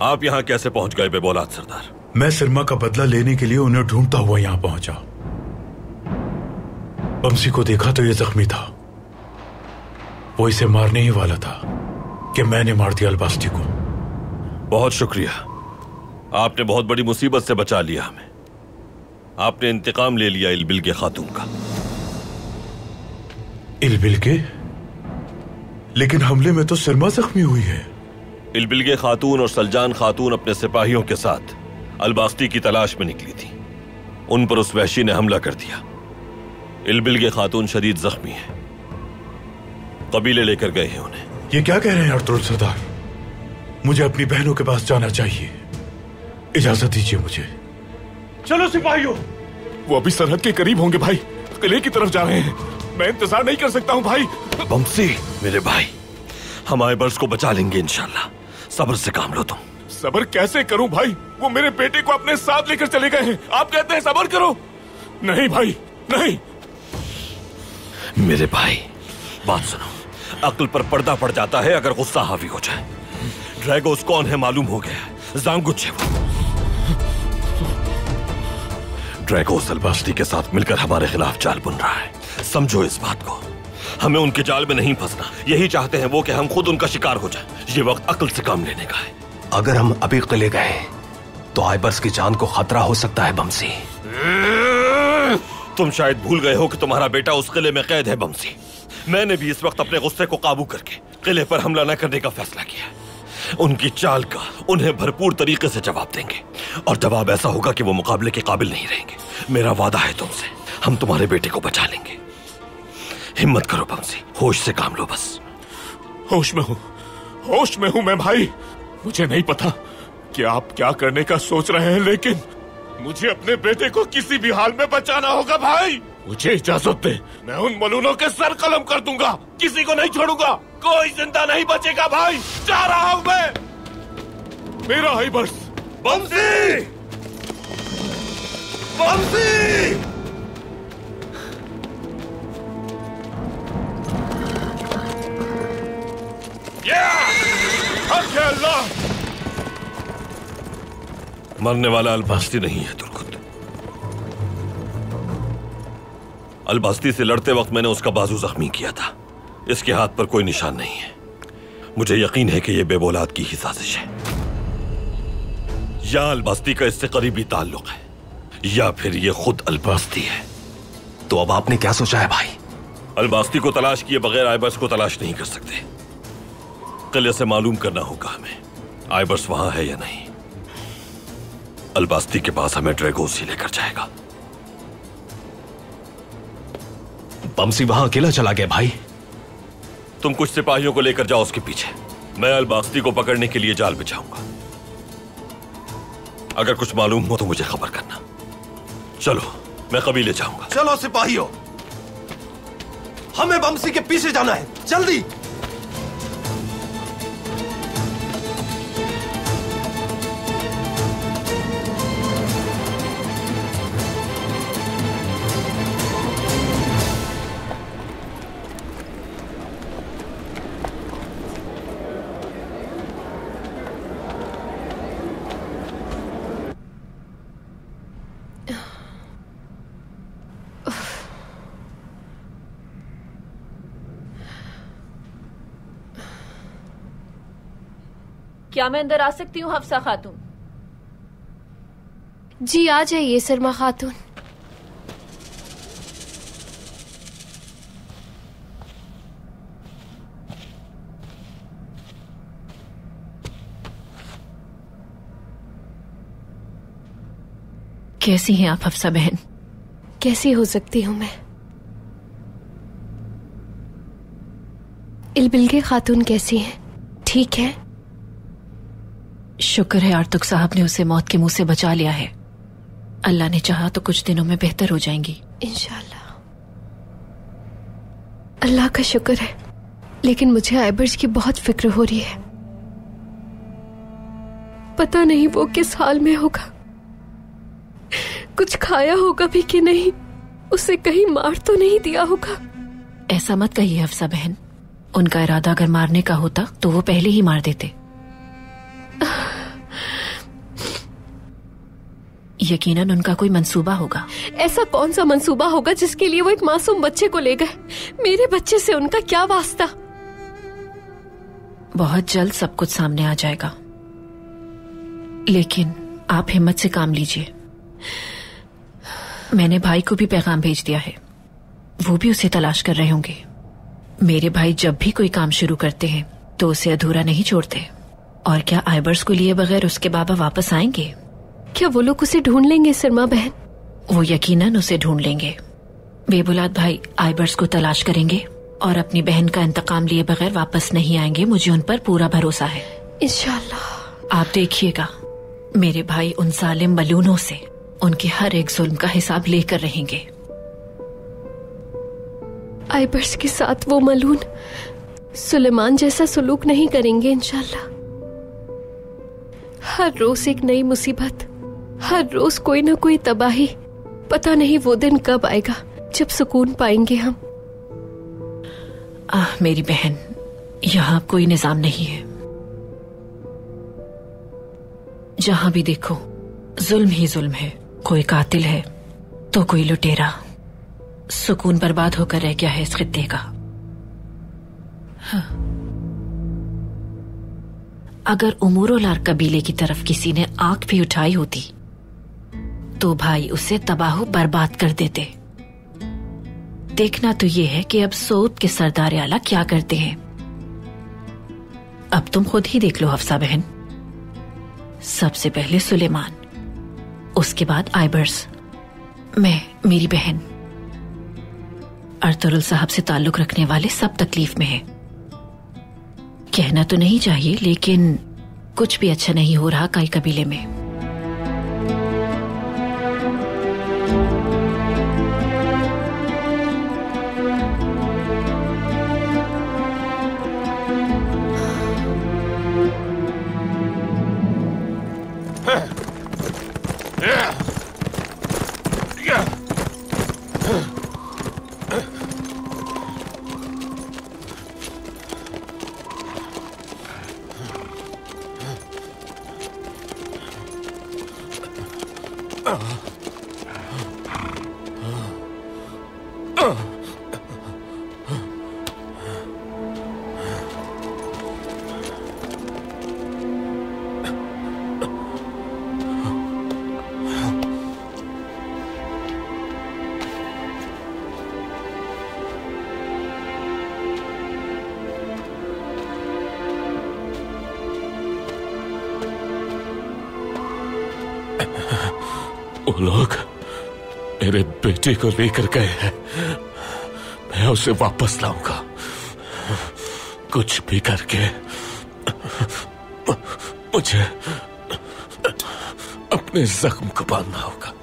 आप यहां कैसे पहुंच गए बेबौलाद सरदार? मैं सिरमा का बदला लेने के लिए उन्हें ढूंढता हुआ यहां पहुंचा। बमसी को देखा तो ये जख्मी था। वो इसे मारने ही वाला था कि मैंने मार दिया अलबास्ती को। बहुत शुक्रिया, आपने बहुत बड़ी मुसीबत से बचा लिया हमें। आपने इंतकाम ले लिया इलबिल के खातून का। इलबिल के? लेकिन हमले में तो सिरमा जख्मी हुई है। इलबिल के खातून और सलजान खातून अपने सिपाहियों के साथ अलबास्ती की तलाश में निकली थी। उन पर उस वहशी ने हमला कर दिया। इलबिल के खातून शदीद जख्मी है। कबीले लेकर गए हैं उन्हें। ये क्या कह रहे हैं अर्तुगरुल सरदार? मुझे अपनी बहनों के पास जाना चाहिए। इजाजत दीजिए मुझे। चलो सिपाहियों। वो अभी सरहद के करीब होंगे भाई, किले की तरफ जा रहे हैं। मैं इंतजार नहीं कर सकता हूँ भाई। बमसी मेरे भाई, हम आइबर्स को बचा लेंगे इंशाल्लाह। सब्र से काम लो तुम। सब्र कैसे करूं भाई? वो मेरे बेटे को अपने साथ लेकर चले गए हैं। आप कहते हैं सब्र करो? नहीं भाई नहीं। मेरे भाई बात सुनो, अक्ल पर पर्दा पड़ जाता है अगर गुस्सा हावी हो जाए। ड्रैगोस कौन है मालूम हो गया। जांगुच है वो। ड्रैगोस अलबास्ती के साथ मिलकर हमारे खिलाफ जाल बुन रहा है। समझो इस बात को। हमें उनके जाल में नहीं फंसना। यही चाहते हैं वो कि हम खुद उनका शिकार हो जाए। ये वक्त अक्ल से काम लेने का है। अगर हम अभी किले गए तो आइबर्स की जान को खतरा हो सकता है बमसी। तुम शायद भूल गए हो कि तुम्हारा बेटा उस किले में कैद है बमसी। मैंने भी इस वक्त अपने गुस्से को काबू करके किले पर हमला न करने का फैसला किया। उनकी चाल का उन्हें भरपूर तरीके से जवाब देंगे और जवाब ऐसा होगा कि वो मुकाबले के काबिल नहीं रहेंगे। मेरा वादा है तुमसे, हम तुम्हारे बेटे को बचा लेंगे। हिम्मत करो बमसी, होश से काम लो बस। होश में हूँ, होश में हूँ मैं भाई। मुझे नहीं पता कि आप क्या करने का सोच रहे हैं, लेकिन मुझे अपने बेटे को किसी भी हाल में बचाना होगा भाई। मुझे इजाजत दे, मैं उन मलूनों के सर कलम कर दूंगा। किसी को नहीं छोड़ूंगा। कोई जिंदा नहीं बचेगा भाई। जा रहा हूं मैं। मेरा आइबर्स। बमसी! बमसी! अल्लाह! मरने वाला अलबास्ती नहीं है तुर्कुत। अलबास्ती से लड़ते वक्त मैंने उसका बाजू जख्मी किया था। इसके हाथ पर कोई निशान नहीं है। मुझे यकीन है कि यह बेबौलाद की ही साजिश है। या अलबास्ती का इससे करीबी ताल्लुक है या फिर यह खुद अलबास्ती है। तो अब आपने क्या सोचा है भाई? अलबास्ती को तलाश किए बगैर आइबर्स को तलाश नहीं कर सकते। किले से मालूम करना होगा हमें आइबर्स वहां है या नहीं। अलबास्ती के पास हमें ड्रैगोस ही लेकर जाएगा। बमसी वहां अकेला चला गया भाई। तुम कुछ सिपाहियों को लेकर जाओ उसके पीछे। मैं अलबास्ती को पकड़ने के लिए जाल बिछाऊंगा। अगर कुछ मालूम हो तो मुझे खबर करना। चलो, मैं कबीले जाऊंगा। चलो सिपाहियों, हमें बमसी के पीछे जाना है, जल्दी। क्या मैं अंदर आ सकती हूँ हफ्सा खातून? जी आ जाइए सरमा खातून। कैसी हैं आप हफ्सा बहन? कैसी हो सकती हूँ मैं? इलबिलगे खातून कैसी हैं? ठीक है? शुक्र है आर्तुक साहब ने उसे मौत के मुंह से बचा लिया है। अल्लाह ने चाहा तो कुछ दिनों में बेहतर हो जाएंगी इंशाल्लाह। अल्लाह का शुक्र है, लेकिन मुझे आइबर्स की बहुत फिक्र हो रही है। पता नहीं वो किस हाल में होगा, कुछ खाया होगा भी कि नहीं, उसे कहीं मार तो नहीं दिया होगा। ऐसा मत कहिए हफ्सा बहन, उनका इरादा अगर मारने का होता तो वो पहले ही मार देते। यकीनन उनका कोई मंसूबा होगा। ऐसा कौन सा मंसूबा होगा जिसके लिए वो एक मासूम बच्चे को ले गए? मेरे बच्चे से उनका क्या वास्ता? बहुत जल्द सब कुछ सामने आ जाएगा, लेकिन आप हिम्मत से काम लीजिए। मैंने भाई को भी पैगाम भेज दिया है, वो भी उसे तलाश कर रहे होंगे। मेरे भाई जब भी कोई काम शुरू करते हैं तो उसे अधूरा नहीं छोड़ते। और क्या आइबर्स को लिए बगैर उसके बाबा वापस आएंगे? क्या वो लोग उसे ढूंढ लेंगे सरमा बहन? वो यकीनन उसे ढूंढ लेंगे। बेबुलाद भाई आइबर्स को तलाश करेंगे और अपनी बहन का इंतकाम लिए बगैर वापस नहीं आएंगे। मुझे उन पर पूरा भरोसा है। इंशाल्लाह। आप देखिएगा, मेरे भाई उन जालिम मलूनों से उनके हर एक जुल्म का हिसाब लेकर रहेंगे। आइबर्स के साथ वो मलून सुलेमान जैसा सुलूक नहीं करेंगे इंशाल्लाह। हर रोज एक नई मुसीबत, हर रोज कोई ना कोई तबाही। पता नहीं वो दिन कब आएगा जब सुकून पाएंगे हम। मेरी बहन, यहाँ कोई निजाम नहीं है। जहां भी देखो जुल्म ही जुल्म है। कोई कातिल है तो कोई लुटेरा। सुकून बर्बाद होकर रह गया है इस खित्ते का। हाँ। अगर उमूरोलार कबीले की तरफ किसी ने आंख भी उठाई होती तो भाई उसे तबाह बर्बाद कर देते। देखना तो ये है कि अब सऊद के सरदार आला क्या करते हैं। अब तुम खुद ही देख लो हफ्सा बहन। सबसे पहले सुलेमान, उसके बाद आइबर्स, मैं, मेरी बहन। अर्तुगरुल साहब से ताल्लुक रखने वाले सब तकलीफ में हैं। कहना तो नहीं चाहिए, लेकिन कुछ भी अच्छा नहीं हो रहा काई कबीले में। वो लोग मेरे बेटे को लेकर गए हैं। मैं उसे वापस लाऊंगा, कुछ भी करके। मुझे अपने जख्म को बांधना होगा।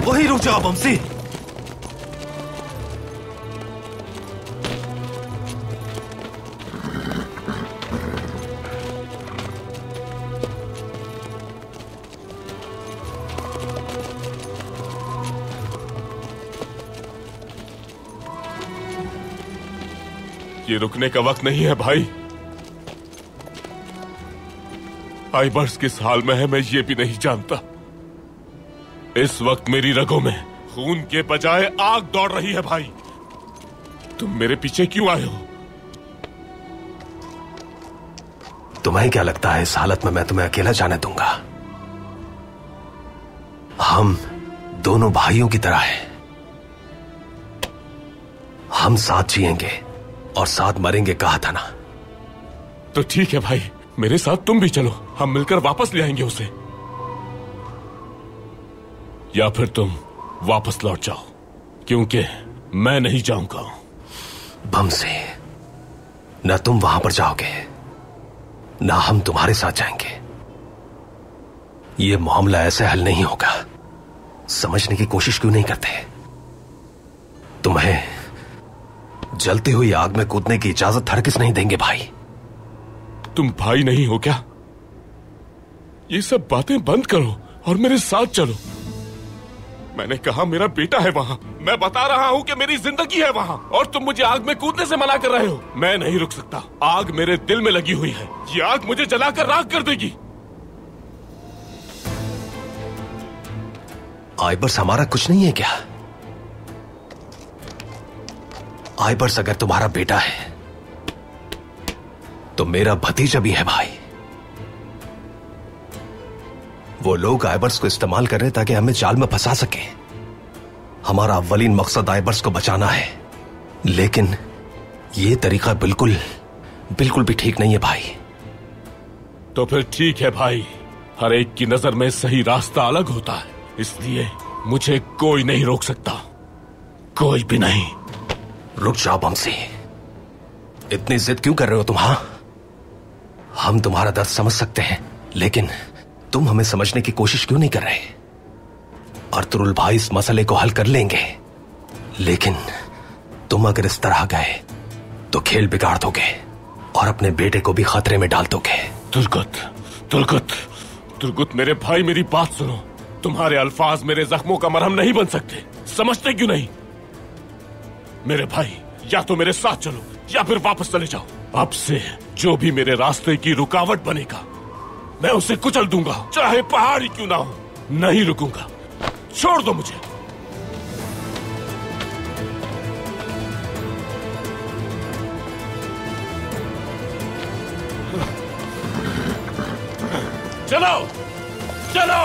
वही रुक जाओ बमसी। ये रुकने का वक्त नहीं है भाई। आइबर्स किस हाल में है मैं ये भी नहीं जानता। इस वक्त मेरी रगों में खून के बजाय आग दौड़ रही है भाई। तुम मेरे पीछे क्यों आए हो? तुम्हें क्या लगता है इस हालत में मैं तुम्हें अकेला जाने दूंगा? हम दोनों भाइयों की तरह हैं। हम साथ जिएंगे और साथ मरेंगे, कहा था ना। तो ठीक है भाई, मेरे साथ तुम भी चलो, हम मिलकर वापस ले आएंगे उसे। या फिर तुम वापस लौट जाओ, क्योंकि मैं नहीं जाऊंगा। बमसी, ना तुम वहां पर जाओगे ना हम तुम्हारे साथ जाएंगे। यह मामला ऐसे हल नहीं होगा। समझने की कोशिश क्यों नहीं करते? तुम्हें जलती हुई आग में कूदने की इजाजत हरगिज़ नहीं देंगे भाई। तुम भाई नहीं हो क्या? ये सब बातें बंद करो और मेरे साथ चलो। मैंने कहा मेरा बेटा है वहां। मैं बता रहा हूं कि मेरी जिंदगी है वहां, और तुम मुझे आग में कूदने से मना कर रहे हो। मैं नहीं रुक सकता। आग मेरे दिल में लगी हुई है। ये आग मुझे जलाकर राख कर देगी। आइबर्स हमारा कुछ नहीं है क्या? आइबर्स अगर तुम्हारा बेटा है तो मेरा भतीजा भी है भाई। वो लोग आइबर्स को इस्तेमाल कर रहे हैं ताकि हमें जाल में फंसा सके। हमारा अव्वलीन मकसद आइबर्स को बचाना है, लेकिन ये तरीका बिल्कुल भी ठीक नहीं है भाई। तो फिर ठीक है भाई, हर एक की नजर में सही रास्ता अलग होता है, इसलिए मुझे कोई नहीं रोक सकता, कोई भी नहीं। रुक जाओ बमसी, इतनी जिद क्यों कर रहे हो तुम? हाँ, हम तुम्हारा दर्द समझ सकते हैं, लेकिन तुम हमें समझने की कोशिश क्यों नहीं कर रहे? अर्तुरुल भाई इस मसले को हल कर लेंगे, लेकिन तुम अगर इस तरह गए तो खेल बिगाड़ दोगे और अपने बेटे को भी खतरे में डाल दोगे। तुर्गुत मेरे भाई, मेरी बात सुनो। तुम्हारे अल्फाज मेरे जख्मों का मरहम नहीं बन सकते, समझते क्यों नहीं? मेरे भाई, या तो मेरे साथ चलो या फिर वापस चले जाओ। अब से जो भी मेरे रास्ते की रुकावट बनेगा मैं उसे कुचल दूंगा, चाहे पहाड़ ही क्यों ना हो। नहीं रुकूंगा, छोड़ दो मुझे। चलो चलो।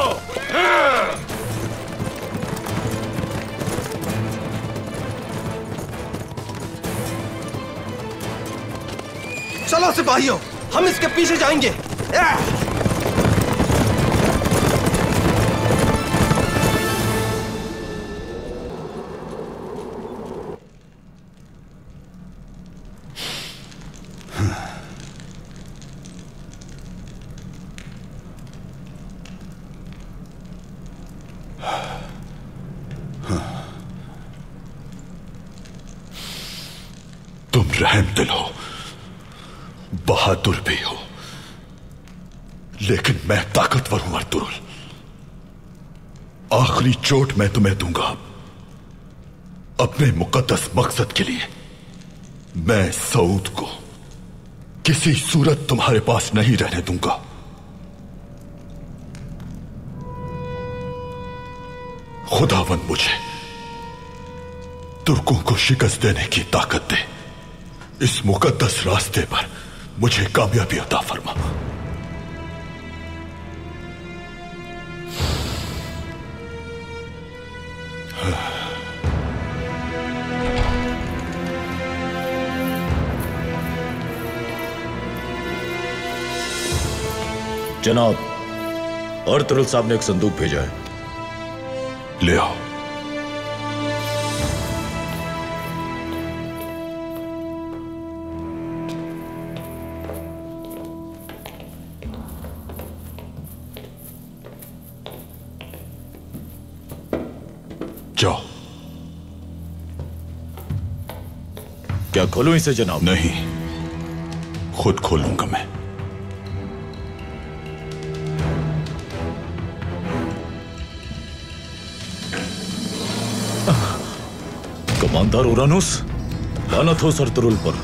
चलो सिपाहियों, हम इसके पीछे जाएंगे। तुम रहमदिल हो, बहादुर भी हो, लेकिन मैं ताकतवर हूं अर्तुरुल। आखिरी चोट मैं तुम्हें दूंगा अपने मुकद्दस मकसद के लिए। मैं सऊद को किसी सूरत तुम्हारे पास नहीं रहने दूंगा। खुदावन मुझे तुर्कों को शिकस्त देने की ताकत दे। इस मुकद्दस रास्ते पर मुझे कामयाबी अता फरमा। जनाब, अर्तुगरुल साहब ने एक संदूक भेजा है। ले आओ। जाओ। क्या खोलूं इसे जनाब? नहीं, खुद खोलूंगा मैं। कमांडर उरानुस, लानत हो अर्तुगरुल पर।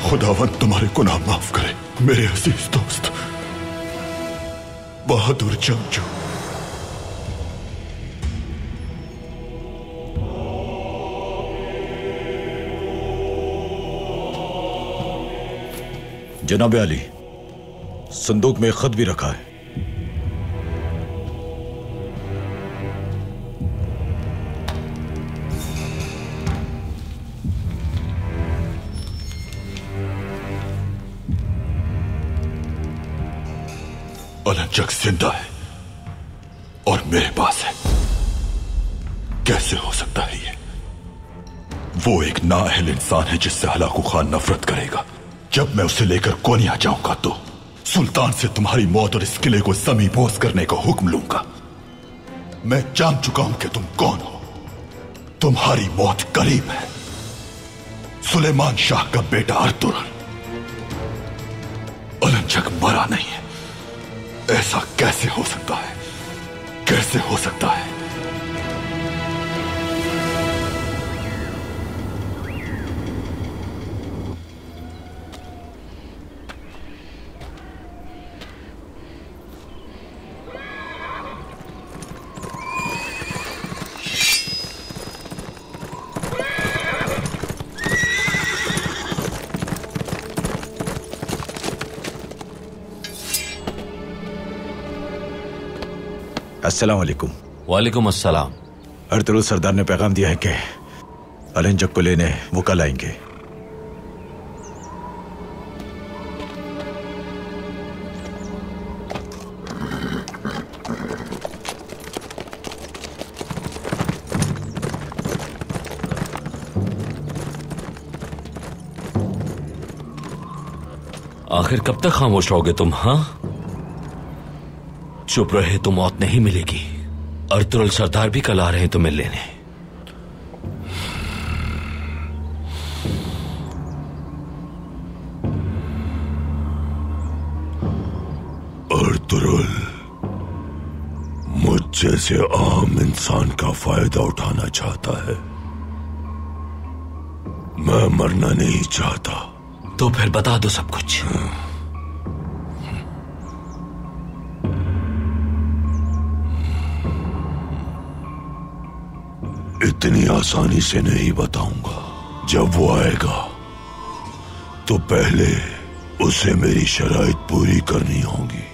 खुदावन तुम्हारे गुनाह माफ करे मेरे अजीज दोस्त, बहादुर जंगजू। जनाब अली, संदूक में खत भी रखा है। अलंजक जिंदा है और मेरे पास है। कैसे हो सकता है ये? वो एक नाअहल इंसान है जिससे हलाकू खान नफरत करेगा। जब मैं उसे लेकर कोनिया जाऊंगा तो सुल्तान से तुम्हारी मौत और इस किले को समीपोस करने का हुक्म लूंगा। मैं जान चुका हूं कि तुम कौन हो। तुम्हारी मौत करीब है। सुलेमान शाह का बेटा अर्तुगरुल। अलंजक मरा नहीं है। ऐसा कैसे हो सकता है? कैसे हो सकता है? अस्सलाम वालेकुम। वालेकुम अस्सलाम। अर्तुगरुल सरदार ने पैगाम दिया है कि अलंजक को लेने वो कल आएंगे। आखिर कब तक खामोश रहोगे तुम? हाँ, चुप रहे तो मौत नहीं मिलेगी। अर्तुगरुल सरदार भी कल आ रहे हैं तुम्हें लेने। अर्तुगरुल मुझ जैसे आम इंसान का फायदा उठाना चाहता है। मैं मरना नहीं चाहता। तो फिर बता दो सब कुछ। इतनी आसानी से नहीं बताऊंगा। जब वो आएगा तो पहले उसे मेरी शराइत पूरी करनी होगी।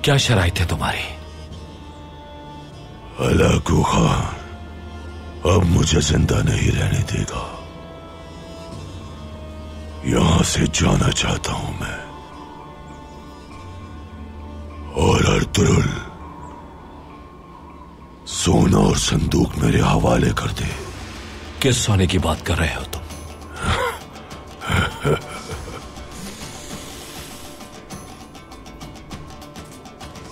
क्या शराइत है तुम्हारी? हलाकू खान अब मुझे जिंदा नहीं रहने देगा। यहां से जाना चाहता हूं मैं। और अर्तुगरुल सोना और संदूक मेरे हवाले कर दे। किस सोने की बात कर रहे हो तुम?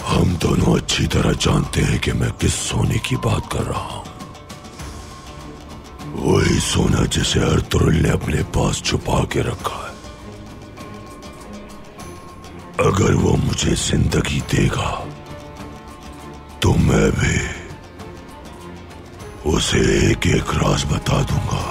हम दोनों अच्छी तरह जानते हैं कि मैं किस सोने की बात कर रहा हूं। वही सोना जिसे अर्तुगरुल ने अपने पास छुपा के रखा है। अगर वो मुझे जिंदगी देगा तो मैं भी उसे एक एक राज बता दूंगा।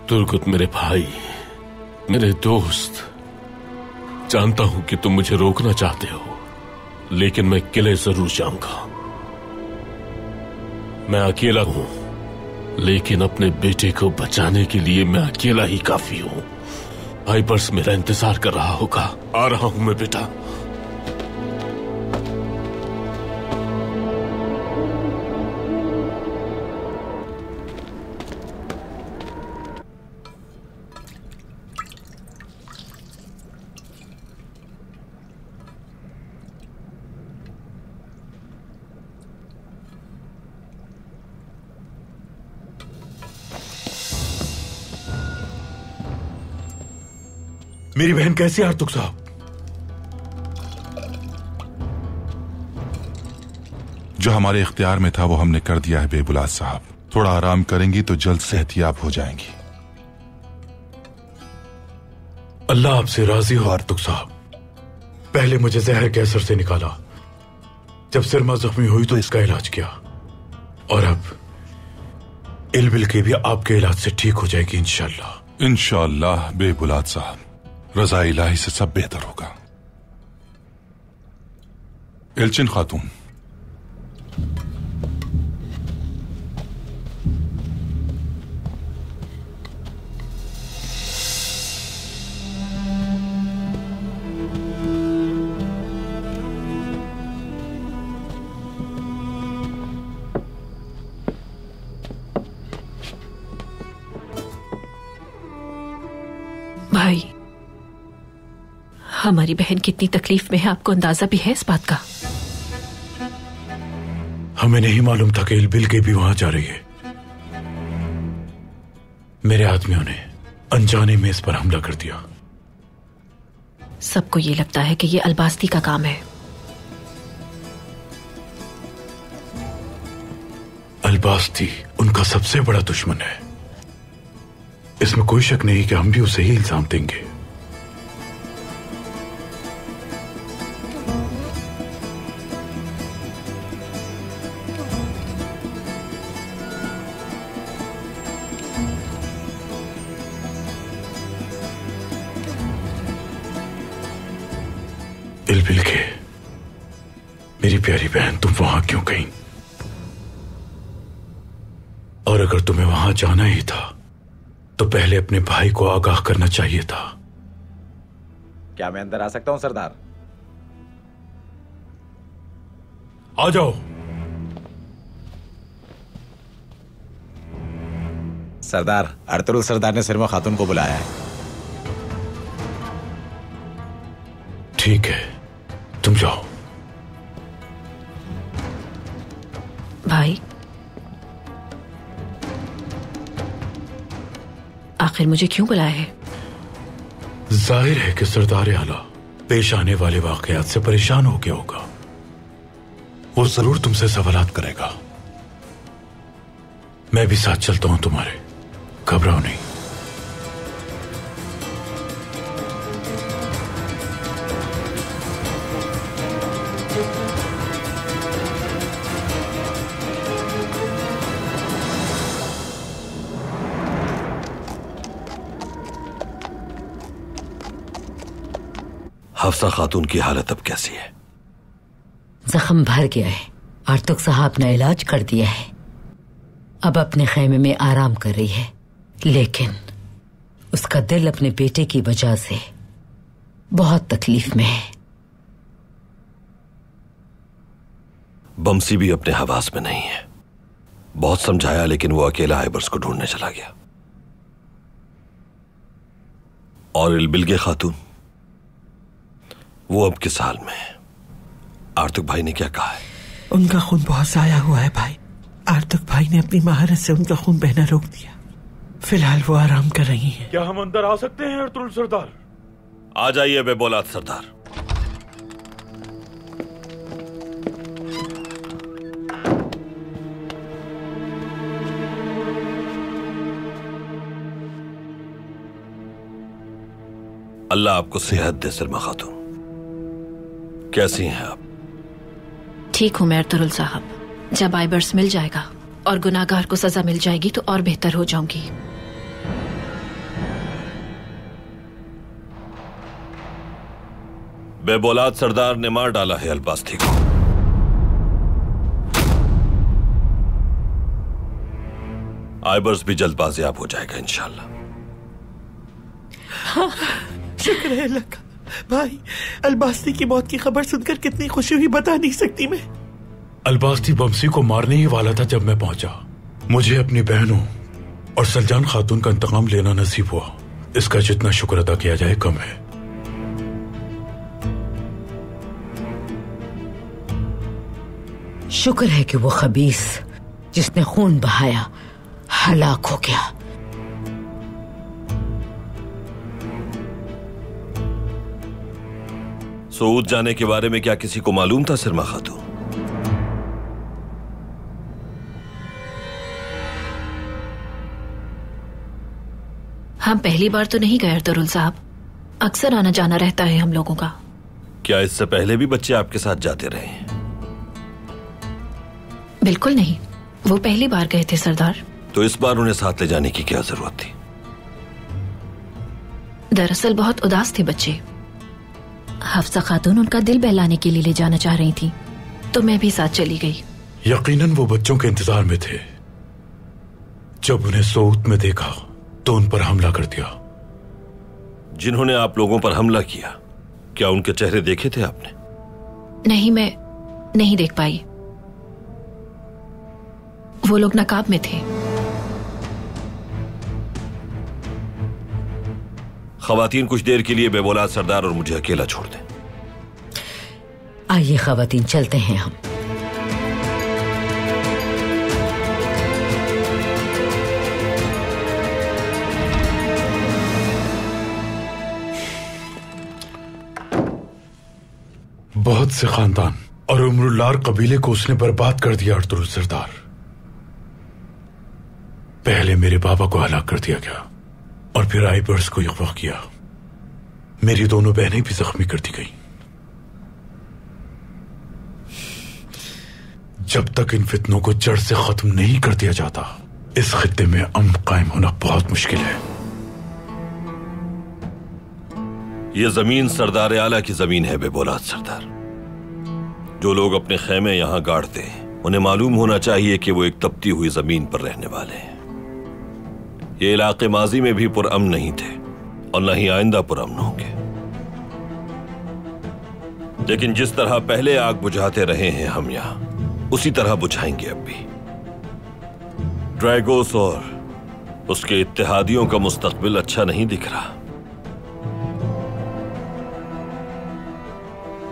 तुर्गुत मेरे भाई, मेरे दोस्त, जानता हूं कि तुम मुझे रोकना चाहते हो, लेकिन मैं किले जरूर जाऊंगा। मैं अकेला हूं, लेकिन अपने बेटे को बचाने के लिए मैं अकेला ही काफी हूं। हाइपर्स मेरा इंतजार कर रहा होगा। आ रहा हूं मैं बेटा। मेरी बहन कैसी है आर्तुक साहब? जो हमारे इख्तियार में था वो हमने कर दिया है बेबुलास साहब। थोड़ा आराम करेंगी तो जल्द सेहतियाब हो जाएंगी। अल्लाह आपसे राजी हो आर्तुक साहब। पहले मुझे जहर के असर से निकाला, जब सिरमा जख्मी हुई तो इसका इलाज किया, और अब इलबिल की भी आपके इलाज से ठीक हो जाएगी इंशाअल्लाह। इंशाअल्लाह बेबुलास साहब, रज़ा इलाही से सब बेहतर होगा। एल्चिन खातून, भाई, हमारी बहन कितनी तकलीफ में है आपको अंदाजा भी है इस बात का? हमें नहीं मालूम था कि इलबिल के भी वहां जा रही है। मेरे आदमियों ने अनजाने में इस पर हमला कर दिया। सबको ये लगता है कि ये अलबास्ती का काम है। अलबास्ती उनका सबसे बड़ा दुश्मन है। इसमें कोई शक नहीं कि हम भी उसे ही इल्जाम देंगे। इलबिल के, मेरी प्यारी बहन, तुम वहां क्यों गई? और अगर तुम्हें वहां जाना ही था तो पहले अपने भाई को आगाह करना चाहिए था। क्या मैं अंदर आ सकता हूं सरदार? आ जाओ। सरदार, अर्तुरुल सरदार ने सिरमा खातून को बुलाया है। ठीक है, तुम जाओ। भाई, आखिर मुझे क्यों बुलाया है? जाहिर है कि सरदार आला पेश आने वाले वाकयात से परेशान हो गया होगा। वो जरूर तुमसे सवालात करेगा। मैं भी साथ चलता हूं तुम्हारे, घबराओ नहीं। हफ्सा खातून की हालत अब कैसी है? जख्म भर गया है। आर्तुक साहब ने इलाज कर दिया है। अब अपने खेमे में आराम कर रही है, लेकिन उसका दिल अपने बेटे की वजह से बहुत तकलीफ में है। बमसी भी अपने हवास में नहीं है। बहुत समझाया लेकिन वो अकेला आइबर्स को ढूंढने चला गया। और इलबिल्गे खातून, वो अब किस हाल में है? आर्तुक भाई ने क्या कहा है? उनका खून बहुत जाया हुआ है भाई। आर्तुक भाई ने अपनी महारत से उनका खून बहना रोक दिया। फिलहाल वो आराम कर रही हैं। क्या हम अंदर आ सकते हैं अर्तुरुल सरदार? आ जाइए बेबौलाद सरदार। अल्लाह आपको सेहत दे सलमा खातून। कैसी हैं आप? ठीक हूं मैं अर्तुरुल साहब। जब आइबर्स मिल जाएगा और गुनाहगार को सजा मिल जाएगी तो और बेहतर हो जाऊंगी। बेबौलाद सरदार ने मार डाला है अलबास्ती को। आइबर्स भी जल्द बाजियाब हो जाएगा इंशाल्लाह। हाँ, शुक्र है अल्लाह का। भाई, अलबास्ती की मौत की खबर सुनकर कितनी खुशी हुई बता नहीं सकती मैं। अलबास्ती बमसी को मारने ही वाला था जब मैं पहुंचा। मुझे अपनी बहनों और सलजान खातून का इंतकाम लेना नसीब हुआ। इसका जितना शुक्र अदा किया जाए कम है। शुक्र है कि वो खबीस जिसने खून बहाया हलाक हो गया। सऊद जाने के बारे में क्या किसी को मालूम था सलमा खातून? हम पहली बार तो नहीं गए अर्तुरुल साहब। अक्सर आना जाना रहता है हम लोगों का। क्या इससे पहले भी बच्चे आपके साथ जाते रहे हैं? बिल्कुल नहीं, वो पहली बार गए थे सरदार। तो इस बार उन्हें साथ ले जाने की क्या जरूरत थी? दरअसल बहुत उदास थे बच्चे। हफ्सा खातून उनका दिल बहलाने के लिए ले जाना चाह रही थी, तो मैं भी साथ चली गई। यकीनन वो बच्चों के इंतजार में थे। जब उन्हें सऊद में देखा तो उन पर हमला कर दिया। जिन्होंने आप लोगों पर हमला किया, क्या उनके चेहरे देखे थे आपने? नहीं, मैं नहीं देख पाई। वो लोग नकाब में थे। खवातीन, कुछ देर के लिए बेबौलाद सरदार और मुझे अकेला छोड़ दें। आइए खवातीन, चलते हैं हम। बहुत से खानदान और उमरुल्लार कबीले को उसने बर्बाद कर दिया अर्तुरुल सरदार। पहले मेरे बाबा को हलाक कर दिया गया और फिर आइबर्स को अगवा किया। मेरी दोनों बहनें भी जख्मी कर दी गई। जब तक इन फितनों को जड़ से खत्म नहीं कर दिया जाता, इस खित्ते में अमन कायम होना बहुत मुश्किल है। यह जमीन सरदार आला की जमीन है बेबौलाद सरदार। जो लोग अपने खेमे यहां गाड़ते हैं, उन्हें मालूम होना चाहिए कि वो एक तपती हुई जमीन पर रहने वाले हैं। ये इलाके माजी में भी पुरअमन नहीं थे और न ही आइंदा पुरअमन होंगे। लेकिन जिस तरह पहले आग बुझाते रहे हैं हम यहां, उसी तरह बुझाएंगे अब भी। ड्रैगोस और उसके इत्तेहादियों का मुस्तकबिल अच्छा नहीं दिख रहा।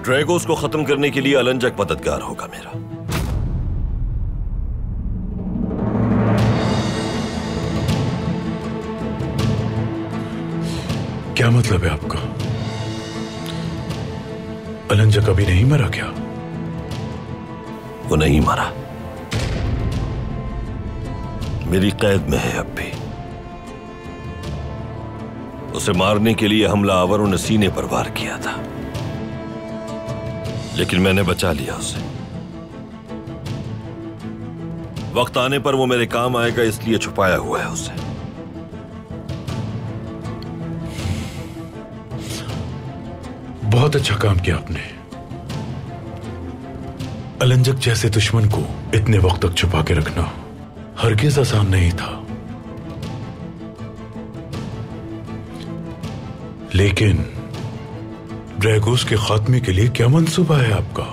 ड्रैगोस को खत्म करने के लिए अलंजक मददगार होगा मेरा। क्या मतलब है आपका? अलंजक अभी नहीं मरा क्या? वो नहीं मरा, मेरी कैद में है अब भी। उसे मारने के लिए हमलावरों ने सीने पर वार किया था, लेकिन मैंने बचा लिया उसे। वक्त आने पर वो मेरे काम आएगा, इसलिए छुपाया हुआ है उसे। बहुत अच्छा काम किया आपने। अलंजक जैसे दुश्मन को इतने वक्त तक छुपा के रखना हरगिज आसान नहीं था। लेकिन ड्रैगोस के खात्मे के लिए क्या मंसूबा है आपका?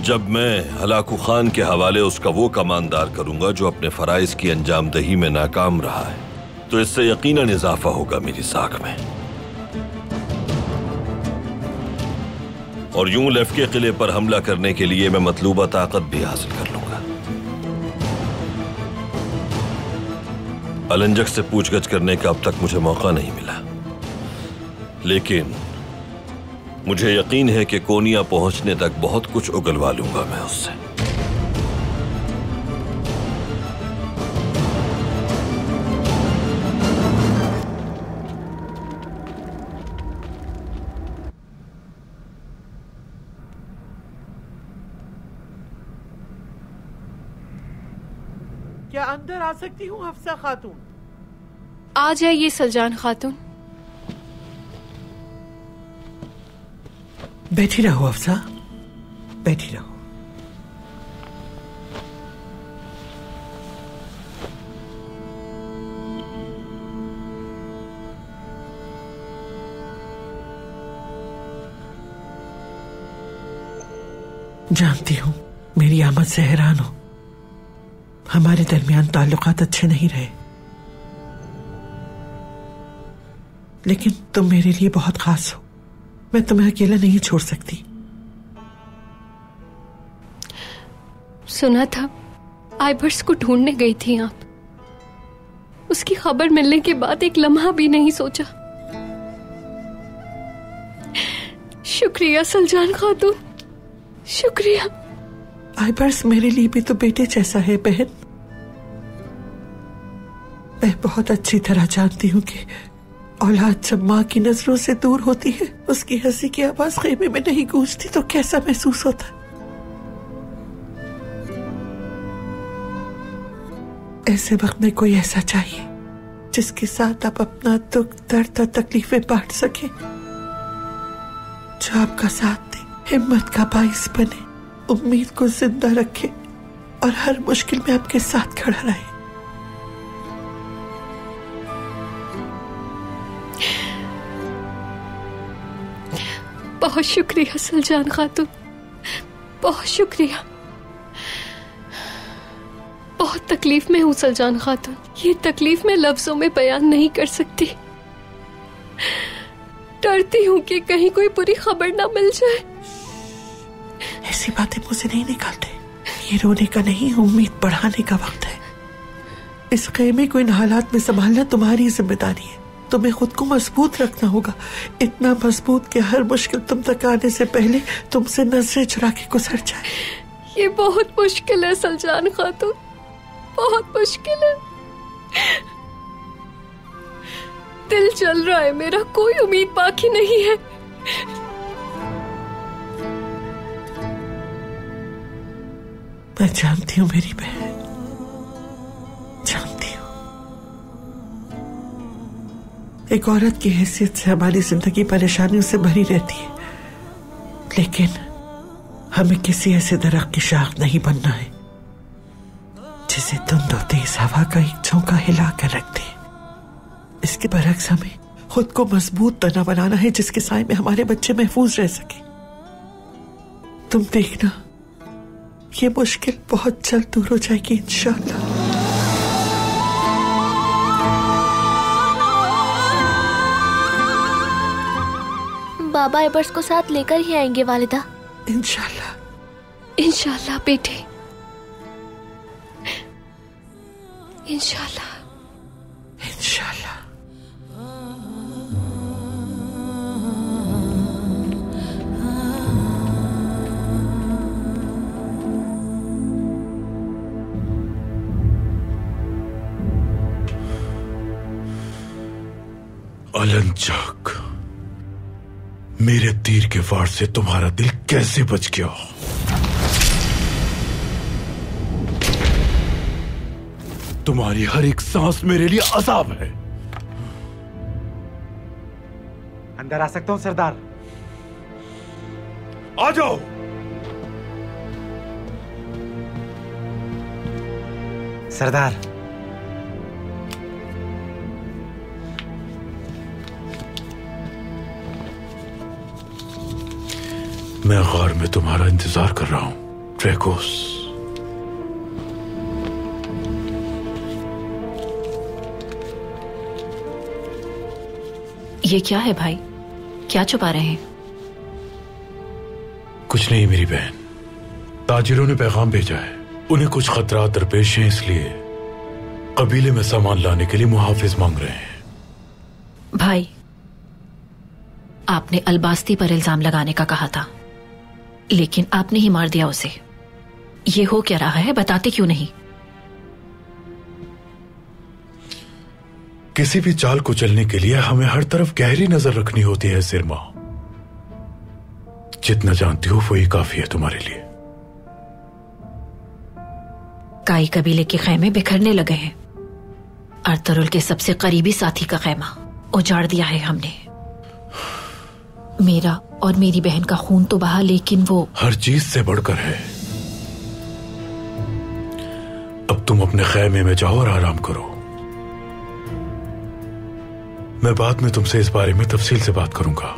जब मैं हलाकू खान के हवाले उसका वो कमानदार करूंगा जो अपने फराइज की अंजाम दही में नाकाम रहा है, तो इससे यकीनन इजाफा होगा मेरी साख में। और यूं लेफ के किले पर हमला करने के लिए मैं मतलूबा ताकत भी हासिल कर लूंगा। अलंजक से पूछगछ करने का अब तक मुझे मौका नहीं मिला, लेकिन मुझे यकीन है कि कोनिया पहुंचने तक बहुत कुछ उगलवा लूंगा मैं उससे। क्या अंदर आ सकती हूँ हफ्सा खातून? आ जाइए सलजान खातून। बैठी रहो हफ्सा, बैठी रहो। जानती हूँ मेरी आमद से हैरान हो। हमारे दरमियान ताल्लुकात अच्छे नहीं रहे, लेकिन तुम मेरे लिए बहुत खास हो। मैं तुम्हें अकेला नहीं छोड़ सकती। सुना था आइबर्स को ढूंढने गई थी आप। उसकी खबर मिलने के बाद एक लम्हा भी नहीं सोचा। शुक्रिया सलजान खातून, शुक्रिया। आइबर्स मेरे लिए भी तो बेटे जैसा है बहन। मैं बहुत अच्छी तरह जानती हूँ कि औलाद जब माँ की नजरों से दूर होती है, उसकी हंसी की आवाज खेमे में नहीं गूंजती तो कैसा महसूस होता है। ऐसे वक्त में कोई ऐसा चाहिए जिसके साथ आप अपना दुख, दर्द और तकलीफें बांट सके, जो आपका साथ दे, हिम्मत का बाइस बने, उम्मीद को जिंदा रखे और हर मुश्किल में आपके साथ खड़ा रहे। बहुत शुक्रिया सलजान खातून, बहुत शुक्रिया। बहुत तकलीफ में हूँ सलजान खातून। ये तकलीफ मैं लफ्जों में बयान नहीं कर सकती। डरती हूँ कि कहीं कोई बुरी खबर ना मिल जाए। ऐसी बातें मुझसे नहीं निकालते। ये रोने का नहीं, उम्मीद बढ़ाने का वक्त है। इस खेमे को इन हालात में संभालना तुम्हारी जिम्मेदारी है। तुम्हें खुद को मजबूत रखना होगा, इतना मजबूत कि हर मुश्किल तुम तक आने से पहले तुमसे नजरें चुरा के गुजर जाए। ये बहुत मुश्किल है सलजान खातून, बहुत मुश्किल है। दिल जल रहा है मेरा, कोई उम्मीद बाकी नहीं है। मैं जानती हूँ मेरी बहन, जानती हूँ। एक औरत की हैसियत से हमारी जिंदगी परेशानियों से भरी रहती है, लेकिन हमें किसी ऐसे दरख्त की शाख नहीं बनना है जिसे धुंध और तेज हवा का एक झोंका हिला कर रख दे। इसके बरक्स हमें खुद को मजबूत तना बनाना है जिसके साए में हमारे बच्चे महफूज रह सके। तुम देखना, ये मुश्किल बहुत जल्द दूर हो जाएगी इंशाअल्लाह। बाबा आइबर्स को साथ लेकर ही आएंगे वालिदा। इंशाअल्लाह, इंशाअल्लाह बेटे, इंशाअल्लाह, इंशाअल्लाह। अलंजक, मेरे तीर के वार से तुम्हारा दिल कैसे बच गया? तुम्हारी हर एक सांस मेरे लिए अजाब है। अंदर आ सकता हूं सरदार? आ जाओ। सरदार, मैं गार में तुम्हारा इंतजार कर रहा हूं ड्रैकोस। ये क्या है भाई, क्या छुपा रहे हैं? कुछ नहीं मेरी बहन, ताजिरों ने पैगाम भेजा है। उन्हें कुछ खतरात दरपेश हैं, इसलिए कबीले में सामान लाने के लिए मुहाफिज मांग रहे हैं। भाई, आपने अलबास्ती पर इल्जाम लगाने का कहा था, लेकिन आपने ही मार दिया उसे। ये हो क्या रहा है, बताते क्यों नहीं? किसी भी चाल को चलने के लिए हमें हर तरफ गहरी नजर रखनी होती है सिरमा। जितना जानती हो वही काफी है तुम्हारे लिए। काई कबीले के खैमे बिखरने लगे हैं। अर्तुरुल के सबसे करीबी साथी का खैमा उजाड़ दिया है हमने। मेरा और मेरी बहन का खून तो बहा, लेकिन वो हर चीज से बढ़कर है। अब तुम अपने खैमे में जाओ और आराम करो। मैं बाद में तुमसे इस बारे में तफसील से बात करूंगा।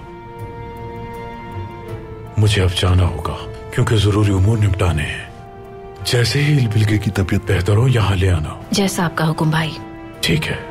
मुझे अब जाना होगा क्योंकि जरूरी उमूर निपटाने हैं। जैसे ही इलबिल्गे की तबीयत बेहतर हो यहां ले आना। जैसा आपका हुक्म भाई। ठीक है।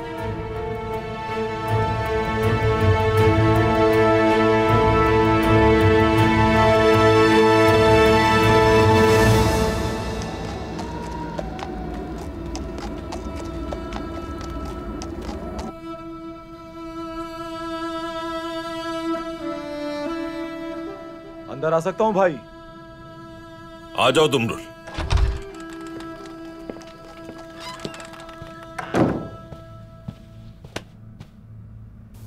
अंदर आ सकता हूं भाई? आ जाओ दुमरुल।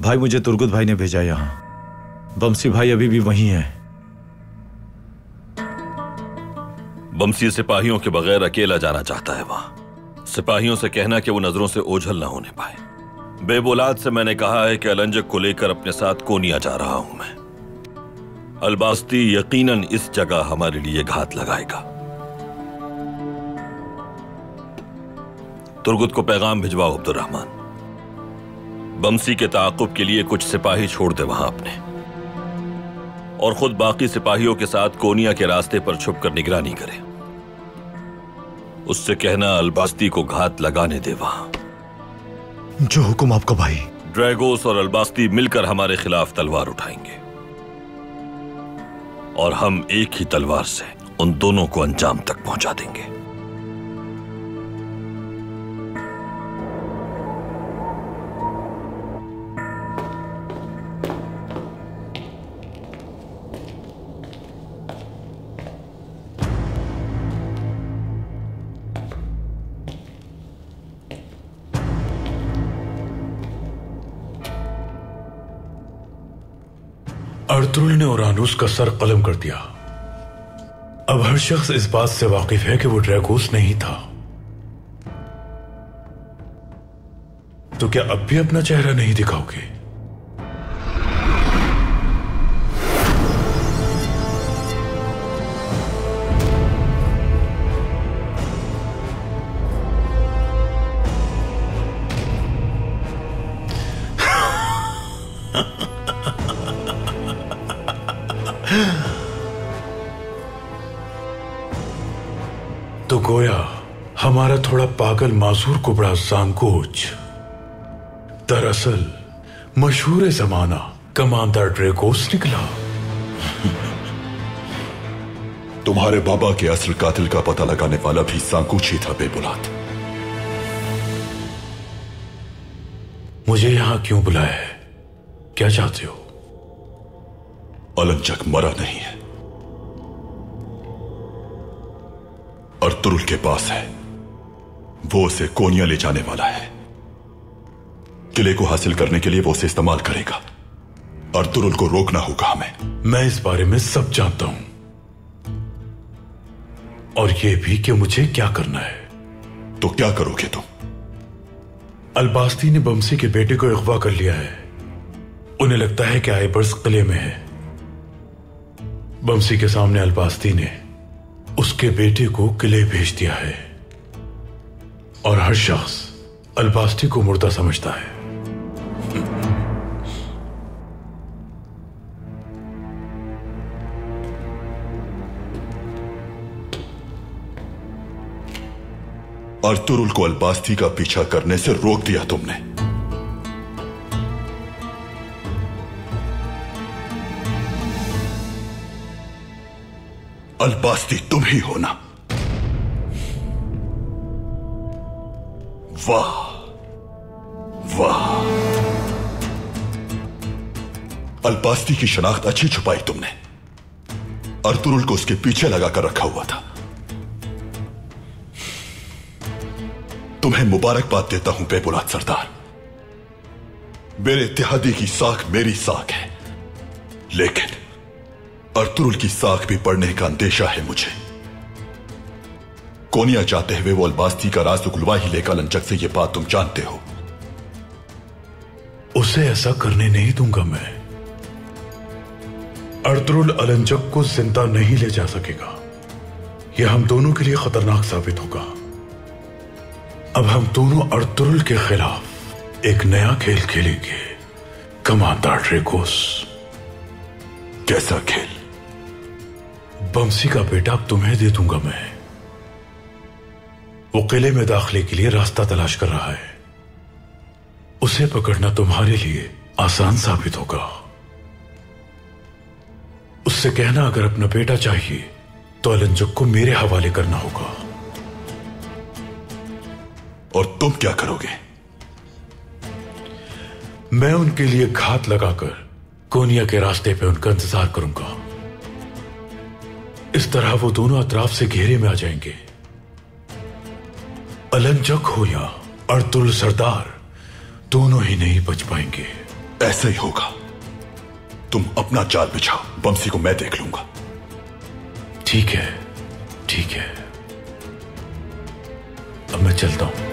भाई, मुझे तुर्गुत भाई ने भेजा यहां। बमसी भाई अभी भी वहीं है। बमसी सिपाहियों के बगैर अकेला जाना चाहता है वहां। सिपाहियों से कहना कि वो नजरों से ओझल ना होने पाए। बेबुलाद से मैंने कहा है कि अलंजक को लेकर अपने साथ कोनिया जा रहा हूं मैं। अलबास्ती यकीनन इस जगह हमारे लिए घात लगाएगा। तुर्गुत को पैगाम भिजवाओ अब्दुर्रहमान। बमसी के ताक़ुब के लिए कुछ सिपाही छोड़ दे वहां अपने, और खुद बाकी सिपाहियों के साथ कोनिया के रास्ते पर छुपकर निगरानी करे। उससे कहना अलबास्ती को घात लगाने दे वहां। जो हुक्म आपका भाई। ड्रैगोस और अलबास्ती मिलकर हमारे खिलाफ तलवार उठाएंगे और हम एक ही तलवार से उन दोनों को अंजाम तक पहुंचा देंगे। अर्तुरुल ने ओरानूस का सर कलम कर दिया। अब हर शख्स इस बात से वाकिफ है कि वो ड्रैगोस नहीं था। तो क्या अब भी अपना चेहरा नहीं दिखाओगे? तो गोया हमारा थोड़ा पागल मासूर कुबड़ा सांकोच दरअसल मशहूर जमाना कमांडर ड्रैगोस निकला। तुम्हारे बाबा के असल कातिल का पता लगाने वाला भी सांकोच ही था बेबुलाद। मुझे यहां क्यों बुलाया है? क्या चाहते हो? अलंजक मरा नहीं है, अर्तुरुल के पास है। वो उसे कोनिया ले जाने वाला है। किले को हासिल करने के लिए वो उसे इस्तेमाल करेगा। अर्तुरुल को रोकना होगा हमें। मैं इस बारे में सब जानता हूं, और यह भी कि मुझे क्या करना है। तो क्या करोगे तुम? अलबास्ती ने बमसी के बेटे को अगवा कर लिया है। उन्हें लगता है कि आइबर्स किले में है। बमसी के सामने अलबास्ती ने उसके बेटे को किले भेज दिया है, और हर शख्स अलबास्ती को मुर्दा समझता है। अर्तुरुल को अलबास्ती का पीछा करने से रोक दिया तुमने। अलबास्ती तुम ही हो ना? वाह वाह, अलबास्ती की शनाख्त अच्छी छुपाई तुमने। अर्तुरुल को उसके पीछे लगाकर रखा हुआ था। तुम्हें मुबारकबाद देता हूं बेबुलाद सरदार। मेरे इत्तेहादी की साख मेरी साख है, लेकिन अर्तुरुल की साख भी पड़ने का अंदेशा है मुझे। कोनिया चाहते हुए वो अलबास्ती का राज उगलवा ही लेगा लंचक से, यह बात तुम जानते हो। उसे ऐसा करने नहीं दूंगा मैं। अर्तुरुल अलंचक को जिंदा नहीं ले जा सकेगा। यह हम दोनों के लिए खतरनाक साबित होगा। अब हम दोनों अर्तुरुल के खिलाफ एक नया खेल खेलेंगे, कमांडर ड्रेगोस। कैसा खेल? बमसी का बेटा अब तुम्हें दे दूंगा मैं। वो किले में दाखिले के लिए रास्ता तलाश कर रहा है। उसे पकड़ना तुम्हारे लिए आसान साबित होगा। उससे कहना अगर अपना बेटा चाहिए तो अलंचक को मेरे हवाले करना होगा। और तुम क्या करोगे? मैं उनके लिए घात लगाकर कोनिया के रास्ते पे उनका इंतजार करूंगा। इस तरह वो दोनों अतराफ से घेरे में आ जाएंगे। अलंचक हो या अर्तुरुल सरदार, दोनों ही नहीं बच पाएंगे। ऐसा ही होगा। तुम अपना जाल बिछाओ, बमसी को मैं देख लूंगा। ठीक है, ठीक है। अब मैं चलता हूं।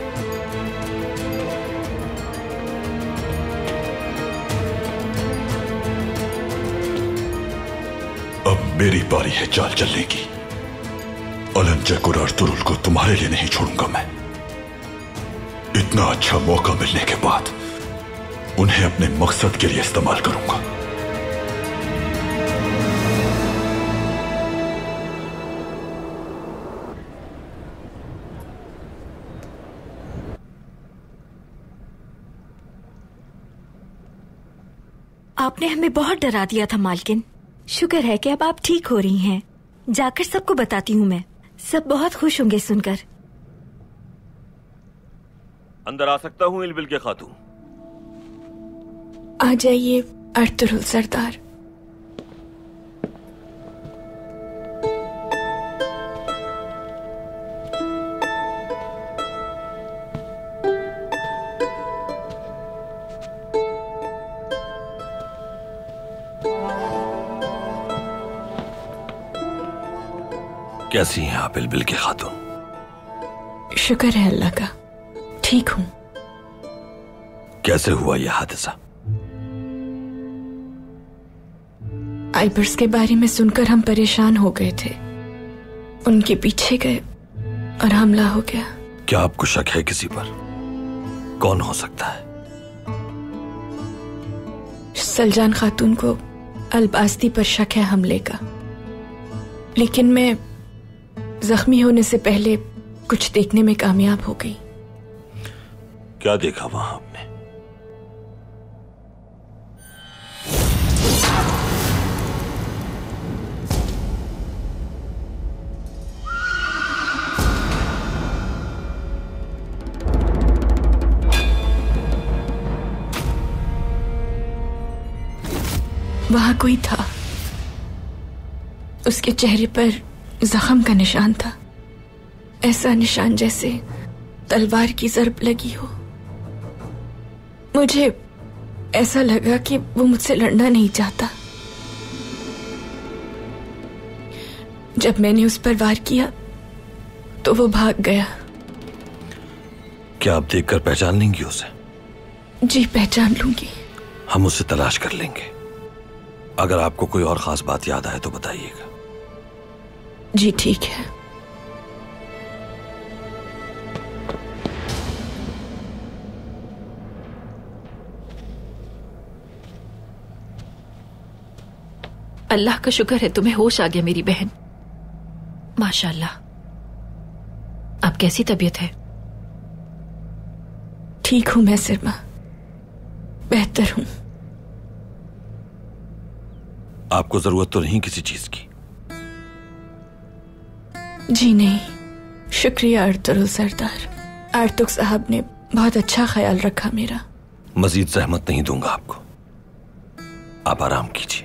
अब मेरी बारी है चाल चलने की। अलंचक और अर्तुरुल को तुम्हारे लिए नहीं छोड़ूंगा मैं। इतना अच्छा मौका मिलने के बाद उन्हें अपने मकसद के लिए इस्तेमाल करूंगा। आपने हमें बहुत डरा दिया था मालकिन। शुक्र है कि अब आप ठीक हो रही हैं। जाकर सबको बताती हूँ मैं। सब बहुत खुश होंगे सुनकर। अंदर आ सकता हूँ इल्बिल के खातून? आ जाइए अर्तुरुल सरदार। कैसी हैं आप इल्बिल के खातून? शुक्र है अल्लाह का, ठीक हूं। कैसे हुआ यह हादसा? आइबर्स के बारे में सुनकर हम परेशान हो गए थे। उनके पीछे गए और हमला हो गया। क्या आपको शक है किसी पर? कौन हो सकता है? सलजान खातून को अलबास्ती पर शक है हमले का, लेकिन मैं जख्मी होने से पहले कुछ देखने में कामयाब हो गई। क्या देखा वहां आपने? वहां कोई था। उसके चेहरे पर जख्म का निशान था, ऐसा निशान जैसे तलवार की ज़रब लगी हो। मुझे ऐसा लगा कि वो मुझसे लड़ना नहीं चाहता। जब मैंने उस पर वार किया तो वो भाग गया। क्या आप देखकर पहचान लेंगी उसे? जी पहचान लूंगी। हम उसे तलाश कर लेंगे। अगर आपको कोई और खास बात याद आए तो बताइएगा। जी ठीक है। अल्लाह का शुक्र है तुम्हें होश आ गया मेरी बहन। माशाल्लाह। अब कैसी तबीयत है? ठीक हूं मैं सिरमा, बेहतर हूं। आपको जरूरत तो नहीं किसी चीज की? जी नहीं, शुक्रिया अर्तुगरुल सरदार। आर्तुक साहब ने बहुत अच्छा ख्याल रखा मेरा। मजीद जहमत नहीं दूंगा आपको, आप आराम कीजिए।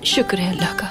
शुक्र है अल्लाह का।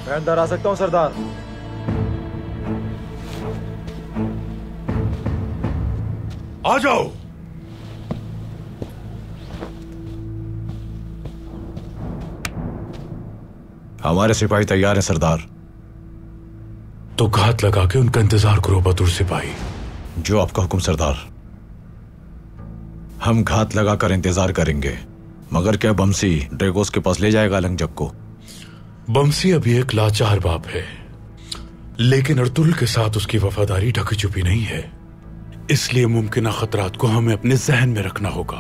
मैं अंदर आ सकता हूं सरदार? आ जाओ। हमारे सिपाही तैयार हैं सरदार। तो घात लगा के उनका इंतजार करो बहादुर सिपाही। जो आपका हुक्म सरदार। हम घात लगाकर इंतजार करेंगे, मगर क्या बमसी ड्रैगोस के पास ले जाएगा अलंजक को? बमसी अभी एक लाचार बाप है, लेकिन अर्तुगरुल के साथ उसकी वफादारी ढकी छुपी नहीं है। इसलिए मुमकिन खतरात को हमें अपने जहन में रखना होगा।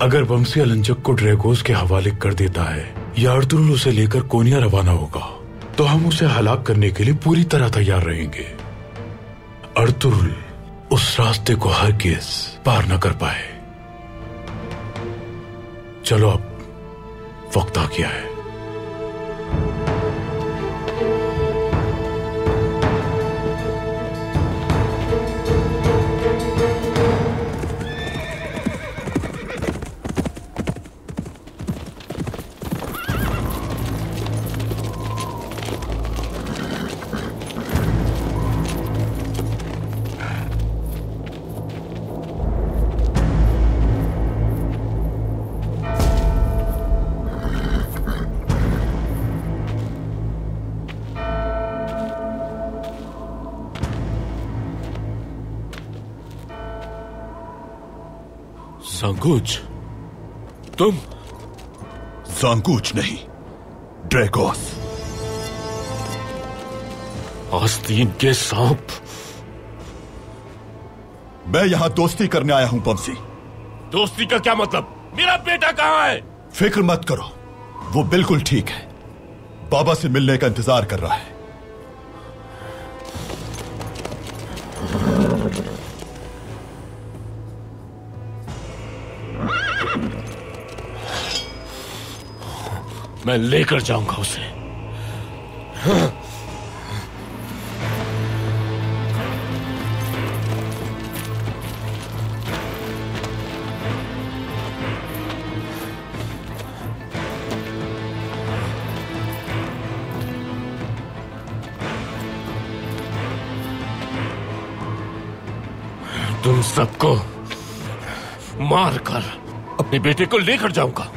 अगर बमसी अलंजक को ड्रैगोस के हवाले कर देता है या अर्तुगरुल उसे लेकर कोनिया रवाना होगा, तो हम उसे हलाक करने के लिए पूरी तरह तैयार रहेंगे। अर्तुगरुल उस रास्ते को हरगिज़ पार न कर पाए। चलो अब वक्त आ गया है। सांगूच, तुम? सांगूच नहीं, ड्रैगोस। आस्तीन के सांप। मैं यहां दोस्ती करने आया हूं बमसी। दोस्ती का क्या मतलब? मेरा बेटा कहां है? फिक्र मत करो, वो बिल्कुल ठीक है। बाबा से मिलने का इंतजार कर रहा है। मैं लेकर जाऊंगा उसे। तुम सबको मारकर अपने बेटे को लेकर जाऊंगा।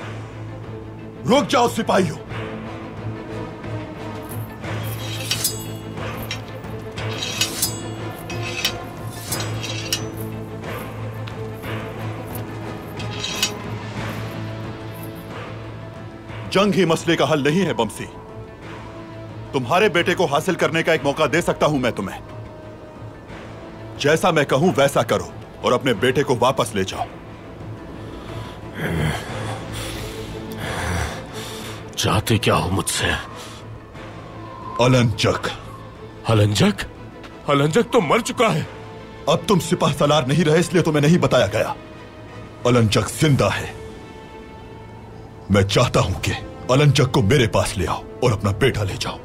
रुक जाओ सिपाहियों। जंग ही मसले का हल नहीं है बमसी। तुम्हारे बेटे को हासिल करने का एक मौका दे सकता हूं मैं तुम्हें। जैसा मैं कहूं वैसा करो और अपने बेटे को वापस ले जाओ। चाहते क्या हो मुझसे? अलंजक। अलंजक? अलंजक तो मर चुका है। अब तुम सिपाह सलार नहीं रहे, इसलिए तुम्हें नहीं बताया गया। अलंजक जिंदा है। मैं चाहता हूं कि अलंजक को मेरे पास ले आओ और अपना बेटा ले जाओ।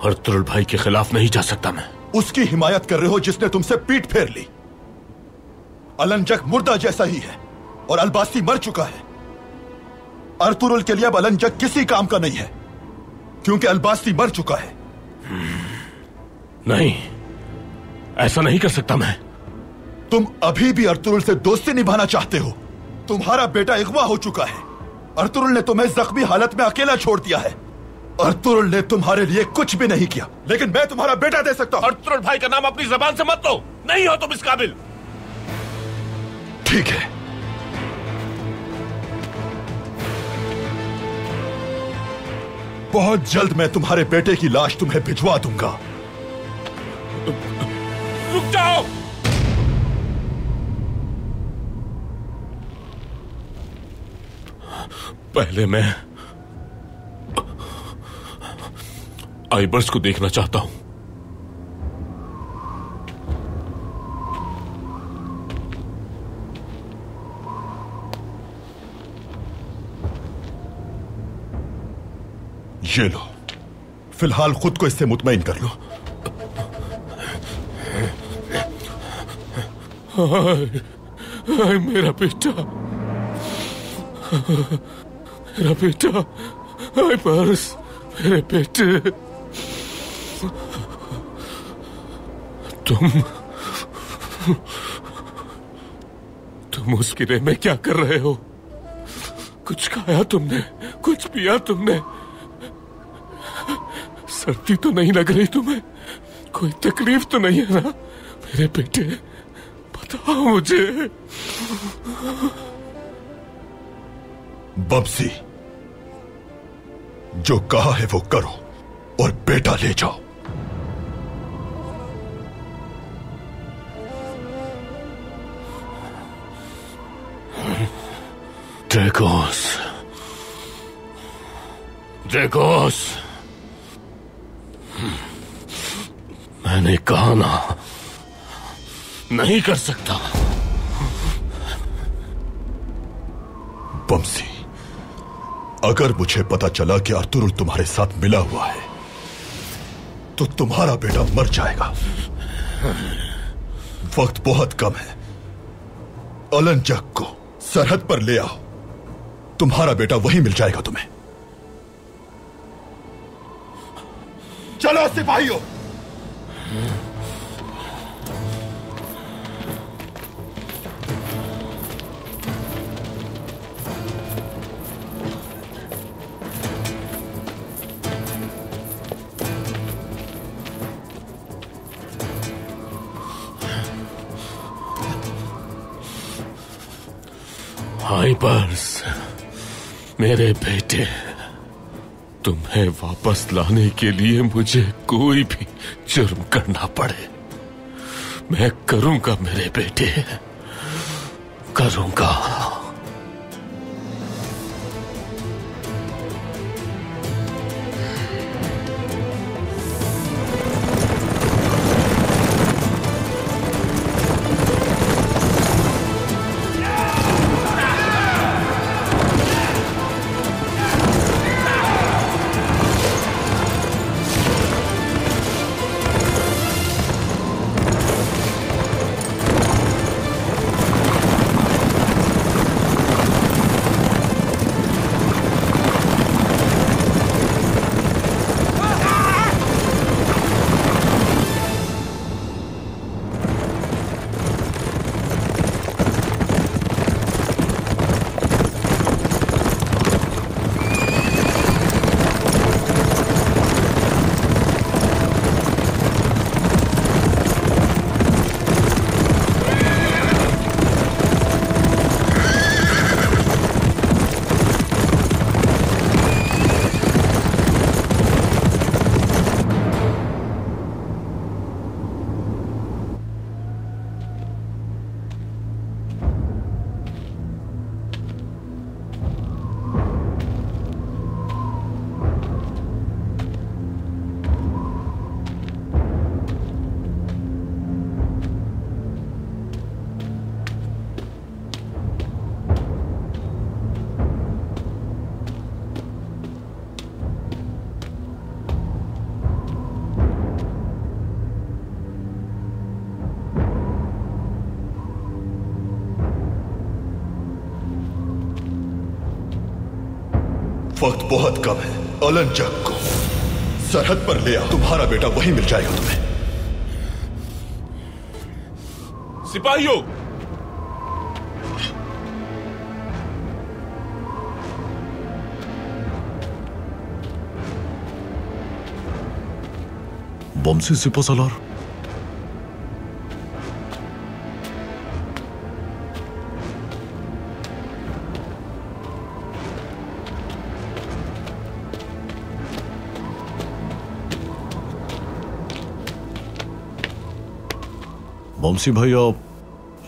अर्तुगरुल भाई के खिलाफ नहीं जा सकता मैं। उसकी हिमायत कर रहे हो जिसने तुमसे पीठ फेर ली। अलंजक मुर्दा जैसा ही है और अलबास्ती मर चुका है। अर्तुरुल के लिए अब अलंजक किसी काम का नहीं है क्योंकि अलबास्ती मर चुका है। नहीं, ऐसा नहीं कर सकता मैं। तुम अभी भी अर्तुरुल से दोस्ती निभाना चाहते हो। तुम्हारा बेटा अगवा हो चुका है। अर्तुरुल ने तुम्हें जख्मी हालत में अकेला छोड़ दिया है। अर्तुरुल ने तुम्हारे लिए कुछ भी नहीं किया, लेकिन मैं तुम्हारा बेटा दे सकता हूं। अर्तुरुल भाई का नाम अपनी जबान से मत लो, नहीं हो तुम इस काबिल। ठीक है, बहुत जल्द मैं तुम्हारे बेटे की लाश तुम्हें भिजवा दूंगा। रुक जाओ। पहले मैं आइबर्स को देखना चाहता हूं। ये लो, फिलहाल खुद को इससे मुतमईन कर लो। हाय मेरा बेटा, मेरा बेटा, हाय पारस, मेरे बेटे। तुम उस किले में क्या कर रहे हो? कुछ खाया तुमने? कुछ पिया तुमने? सर्दी तो नहीं लग रही तुम्हें? कोई तकलीफ तो नहीं है ना मेरे बेटे? बताओ मुझे। बब्सी, जो कहा है वो करो और बेटा ले जाओ। ड्रैगोस, ड्रैगोस, मैंने कहा ना, नहीं कर सकता। बम्सी, अगर मुझे पता चला कि अर्तुरुल तुम्हारे साथ मिला हुआ है तो तुम्हारा बेटा मर जाएगा। वक्त बहुत कम है। अलंजक को सरहद पर ले आओ, तुम्हारा बेटा वहीं मिल जाएगा तुम्हें। चलो सिपाहियों। आइबर्स, मेरे बेटे, तुम्हें वापस लाने के लिए मुझे कोई भी जुर्म करना पड़े, मैं करूंगा मेरे बेटे, करूंगा। वक्त बहुत कम है। अलंजक को सरहद पर ले आओ, तुम्हारा बेटा वहीं मिल जाएगा तुम्हें। सिपाहियों, बमसी सिपासलार, बमसी भाई आप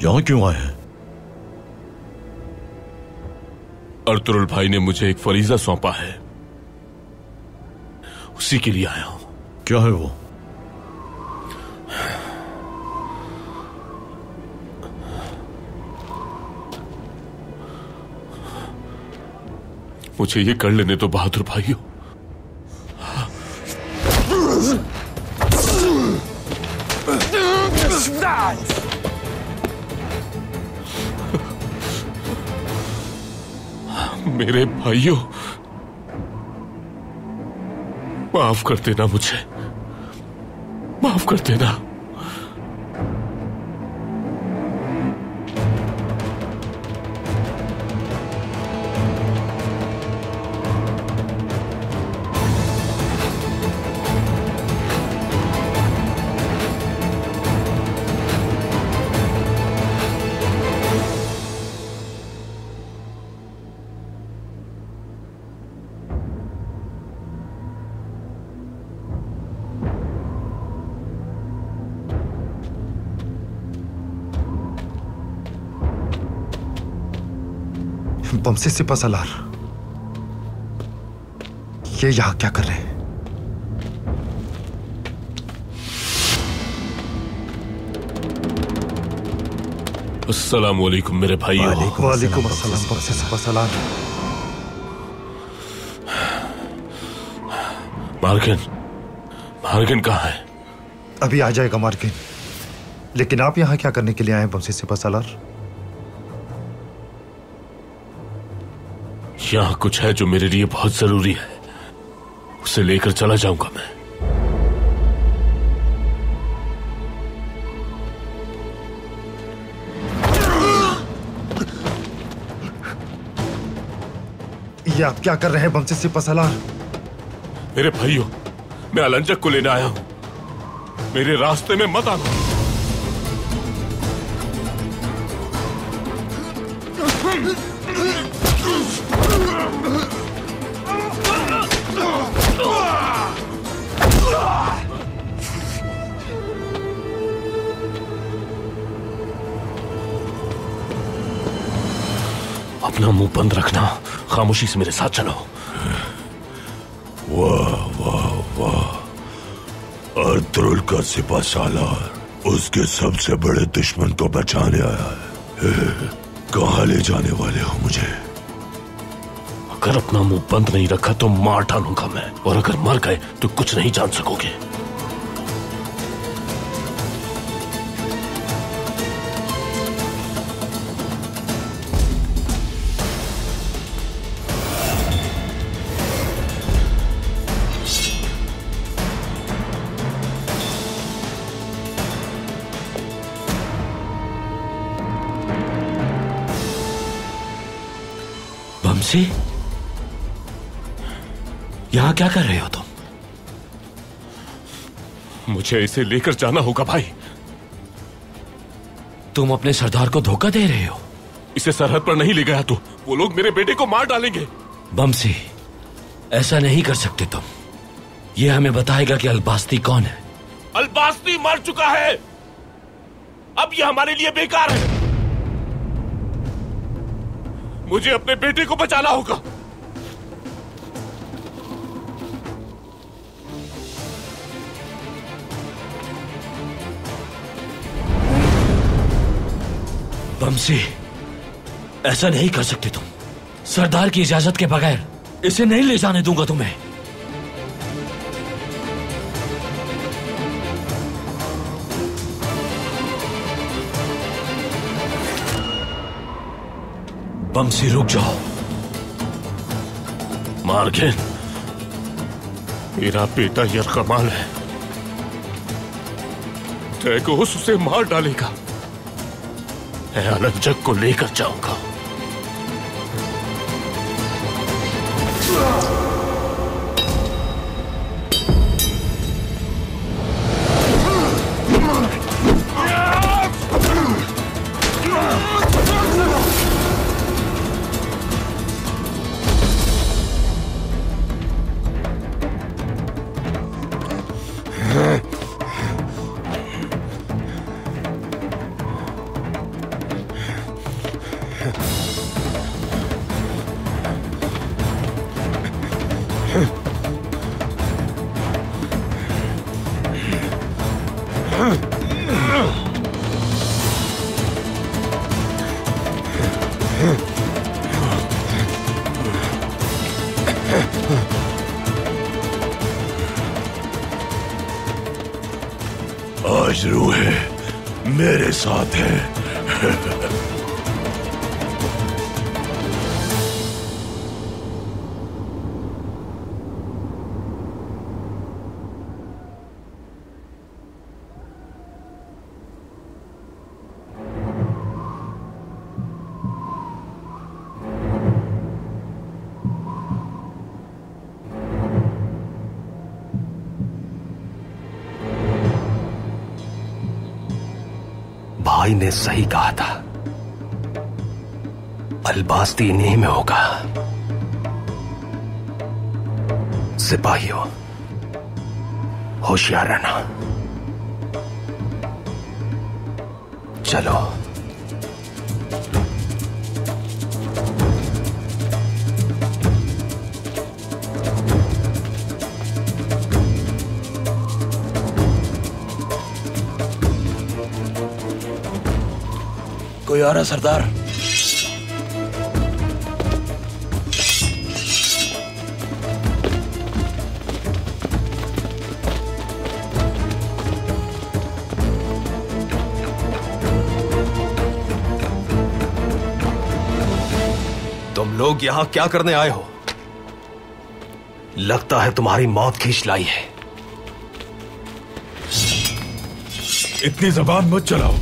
यहां क्यों आए हैं? अर्तुरुल भाई ने मुझे एक फरीजा सौंपा है, उसी के लिए आया हूं। क्या है वो? मुझे ये कर लेने तो बहादुर भाइयों। मेरे भाइयों, माफ कर देना, मुझे माफ कर देना। बमसी सिपासलार, ये यहां क्या कर रहे हैं? अस्सलाम वालेकुम मेरे भाइयों। वालेकुम अस्सलाम बमसी सिपासलार। मार्किन, मार्किन कहाँ है? अभी आ जाएगा मार्किन। लेकिन आप यहां क्या करने के लिए आए हैं बमसी सिपासलार? यहां कुछ है जो मेरे लिए बहुत जरूरी है, उसे लेकर चला जाऊंगा मैं। ये आप क्या कर रहे हैं बमसी सिपासलार? मेरे भाइयों, मैं अलंजक को लेने आया हूं, मेरे रास्ते में मत आना। अपना मुंह बंद रखना, खामोशी से मेरे साथ चलो। वाह वाह वाह, अर्तुरुल का सिपासालार उसके सबसे बड़े दुश्मन को बचाने आया है। कहाँ ले जाने वाले हो मुझे? अगर अपना मुंह बंद नहीं रखा तो मार डालूंगा मैं, और अगर मर गए तो कुछ नहीं जान सकोगे। बमसी, यहां क्या कर रहे हो तुम? मुझे इसे लेकर जाना होगा भाई। तुम अपने सरदार को धोखा दे रहे हो। इसे सरहद पर नहीं ले गया तो वो लोग मेरे बेटे को मार डालेंगे। बमसी, ऐसा नहीं कर सकते तुम। यह हमें बताएगा कि अलबास्ती कौन है। अलबास्ती मर चुका है, अब यह हमारे लिए बेकार है। मुझे अपने बेटे को बचाना होगा। बमसी, ऐसा नहीं कर सकते तुम। सरदार की इजाजत के बगैर इसे नहीं ले जाने दूंगा तुम्हें। बमसी रुक जाओ। मार्गिन, मेरा बेटा यरगमाल है। ड्रैगोस उसे मार डालेगा। मैं अलंजक को लेकर जाऊंगा। आज रूहे मेरे साथ है। भाई ने सही कहा था, अलबास्ती इन्हीं में होगा। सिपाहियों, होशियार रहना। चलो। कोई आ रहा सरदार? तुम लोग यहां क्या करने आए हो? लगता है तुम्हारी मौत खींच लाई है। इतनी जबान मत चलाओ।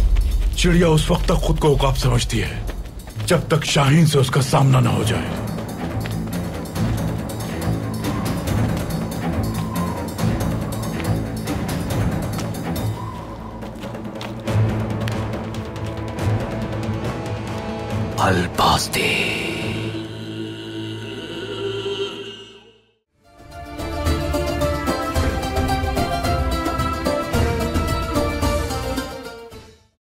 चिड़िया उस वक्त तक खुद को औकाफ समझती है जब तक शाहीन से उसका सामना ना हो जाए। अलबास्ती।